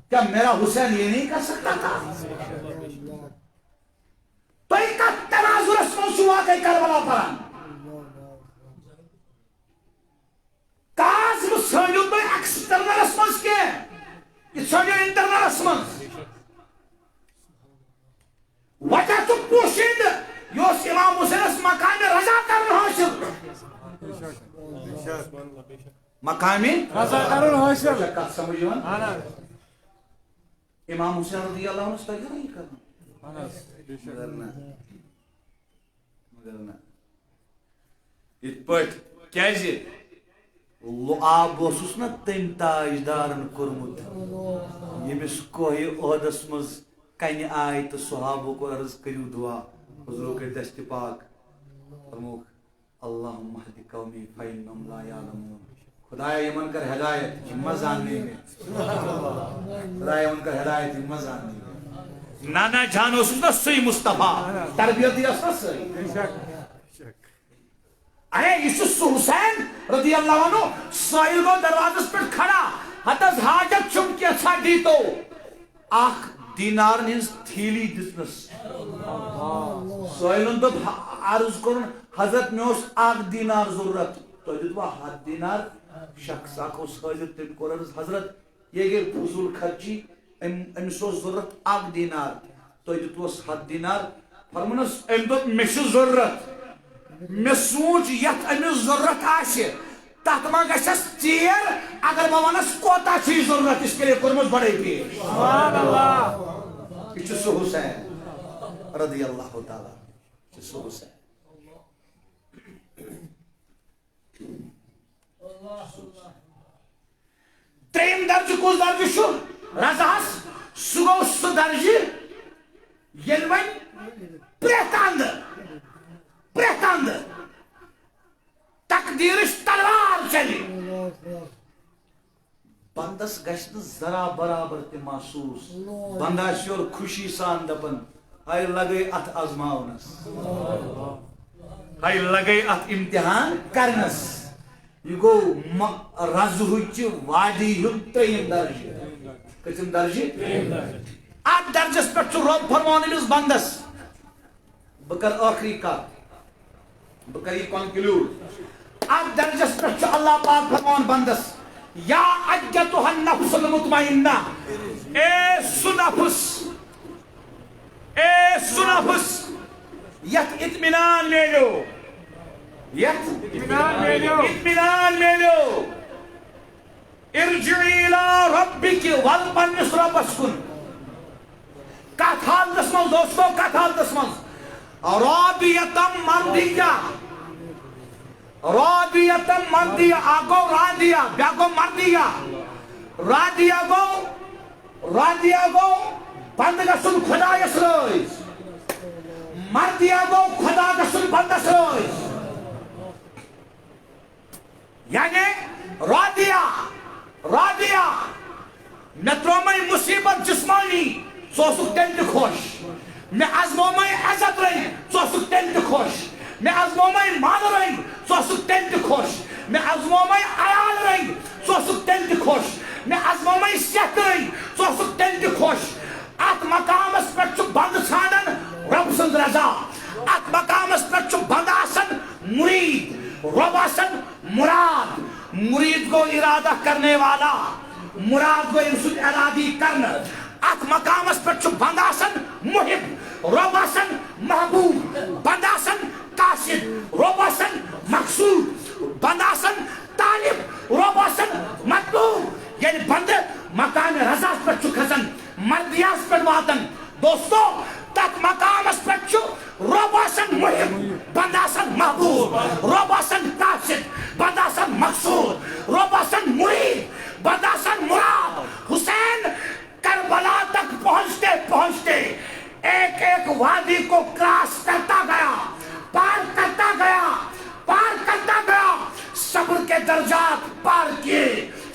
C: کیا میرا حسین یہ نہیں کر سکتا تھا تو ایک تناظر اسمن سوا کے کربلا پران کاز سنجو تو ایکسٹرنل اسمن کے یہ سنجو انٹرنل اسمن وجہ تو پوشید یوس امام حسین اس مقام رضا کرن حاصل مقام
A: رضا کرن حاصل
C: کت سمجھون امام حسین رضی اللہ عنہ استغفر نہیں کرنا مگر نا ات پٹ کیازِ لعاب اوسُس نا تم تاجدارن کورمت یمس کوہ عہدس مز کنہ آئی تو صحابو کو عرض کریو دعا حضور کے دست پاک فرموک اللہم اہد قومی فإنہم لا یعلمون خدایا یمن کر ہدایت ہمہ زاننے میں خدایا یمن کر ہدایت ہمہ زاننے میں نانا جان اوسُس نا سی مصطفیٰ تربیت دی اسنا سی اے یسوس حسین رضی اللہ عنہ سائل کو دروازس پر کھڑا حتز حاجت چھم کی اچھا دیتو آخ دینار نینس تھیلی دسنس سائلن تو عرض کرن حضرت میں اس آخ دینار ضرورت تو دیتوا ہاتھ دینار شخص آخ اس حاضر تم کو حضرت یہ گئے فضول خرچی امسو ضرورت آخ دینار تو دیتوا ہاتھ دینار فرمانس ام تو مشو ضرورت میں سوچ یت امس ضرورت آسے تات ما گژھس چیر اگر بہ ونس کوتا چھ ضرورت اس کے لیے کورمس بڑے پیش سبحان اللہ یہ سو حسین رضی اللہ تعالی سو حسین تریم درج کس درج شو رضاس سو گو سو درج یل ون پریتاند تقدیرش تلوار چلی بندس گشت ذرا برابر تی محسوس بندہ شور خوشی سان دپن ہائی لگے ات آزماؤنس ہائی لگے ات امتحان کرنس یہ گو رزہچ وادی ہند تریم درج کتم درج ات درجس پہ رب فرمان امس بندس بکر آخری کات بکر یہ کنکلوڈ ات درجس پہ اللہ پاک فرمان بندس یا ایتھا النفس المطمئنہ اے سنفس یت اطمینان میلو اطمینان میلو ارجعی الى ربک ول پنس ربس کن کت حالتس من دوستو کت حالتس من راضیتم مرضیہ راضیتم مرضیہ آگو راضیہ بیاگو مرضیہ راضیہ گو بند گسن خدا یس روز مرضیہ گو خدا گسن بندس روز یعنی راضیہ میں ترومائی مصیبت جسمانی سوسک تیل تی خوش میں ازمومائی عزت رہی سوسک تیل تی خوش میں ازمومائی مال رہی سوسک تیل تی خوش میں ازمومائی عیال رہی سوسک تیل تی خوش میں ازمومائی صحت رہی سوسک تیل تی خوش ات مقام اس پر چک بند سانن رب سند رضا ات مقام اس پر چک بند آسن مرید رب آسن مرید کو ارادہ کرنے والا مراد کو انسان ارادی کرنا ات مقام اس پر چک بند آسن محب رب آسن محبوب بند آسن قاصد رب آسن مقصود بند آسن طالب رب آسن مطلوب یعنی بند مقام رضا اس پر چک حسن مردیاس پر واتن دوستو تک مقام اس پر چک رب آسن محب بند آسن محبوب رب آسن قاصد بند آسن مقصود رب آسن مرید بند آسن مراد حسین کربلا تک پہنچتے ایک ایک وادی کو کراس کرتا گیا پار کرتا گیا درجات پار کیے،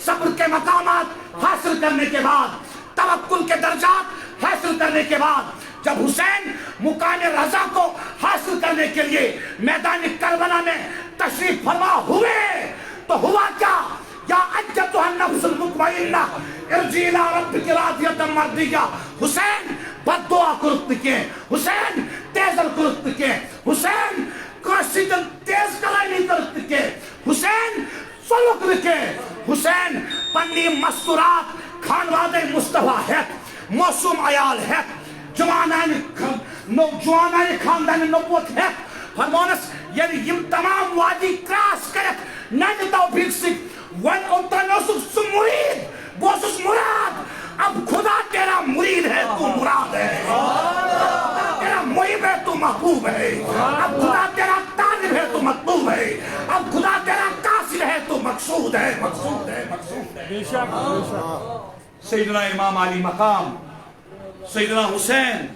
C: صبر کے مقامات حاصل کرنے کے بعد، توکل کے درجات حاصل کرنے کے بعد، جب حسین مقام رضا کو حاصل کرنے کے لیے میدان کربلا میں تشریف فرما ہوئے تو ہوا کیا؟ یا ایتھا النفس المطمئنہ ارجعی الی ربک راضیۃ مرضیہ. حسین بد دعا کرتکے، حسین تیزل کرتکے، حسین کاشیدن تیز کلائی کرتکے، حسین سلوک رکے، حسین پنی مستورات خانوادہ مصطفیٰ ہے، موسوم عیال ہے، جوانان خاندان نبوت ہے. فرمانس یعنی یم تمام وادی کراس کرت ننی توفیق سک ون اوتن اوسک سو مرید بوسس مراد. اب خدا تیرا مرید ہے، تو مراد ہے، تیرا محب ہے، تو محبوب ہے. اب خدا تیرا طالب ہے، تو مطلوب ہے. اب خدا تیرا قاصد ہے، تو مقصود ہے، مقصود ہے، مقصود ہے.
A: بے شک بے شک.
C: سیدنا امام علی مقام سیدنا حسین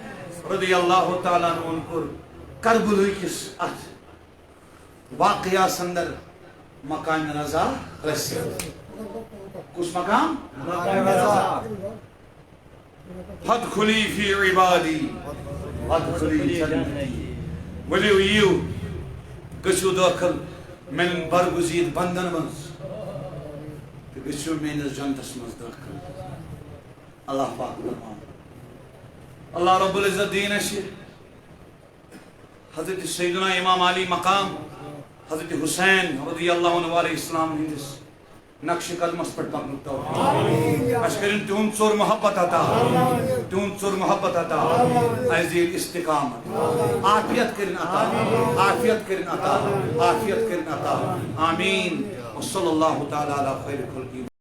C: رضی اللہ تعالیٰ عنہ کو کربلا کس ات واقعہ سندر مقام رضا رسید. کس مقام؟ فادخلی فی عبادی وادخلی جنتی. ولیو یو گژھو داخل من برگزید بندن منز تو گژھو میانس جنتس منز داخل. اللہ پاک فرمان اللہ رب العزت دین ہے حضرت سیدنا امام علی مقام حضرت حسین رضی اللہ عنہ علیہ السلام ہندس نقش قدمس پر پکنک توفیق اش کرن تہن ژور محبت عطا، تہن ژور محبت عطا، عزیز استقامت عافیت کرن عطا، عافیت کرن عطا، عافیت کرن عطا. آمین. وصلی اللہ تعالی علی خیر خلقہ.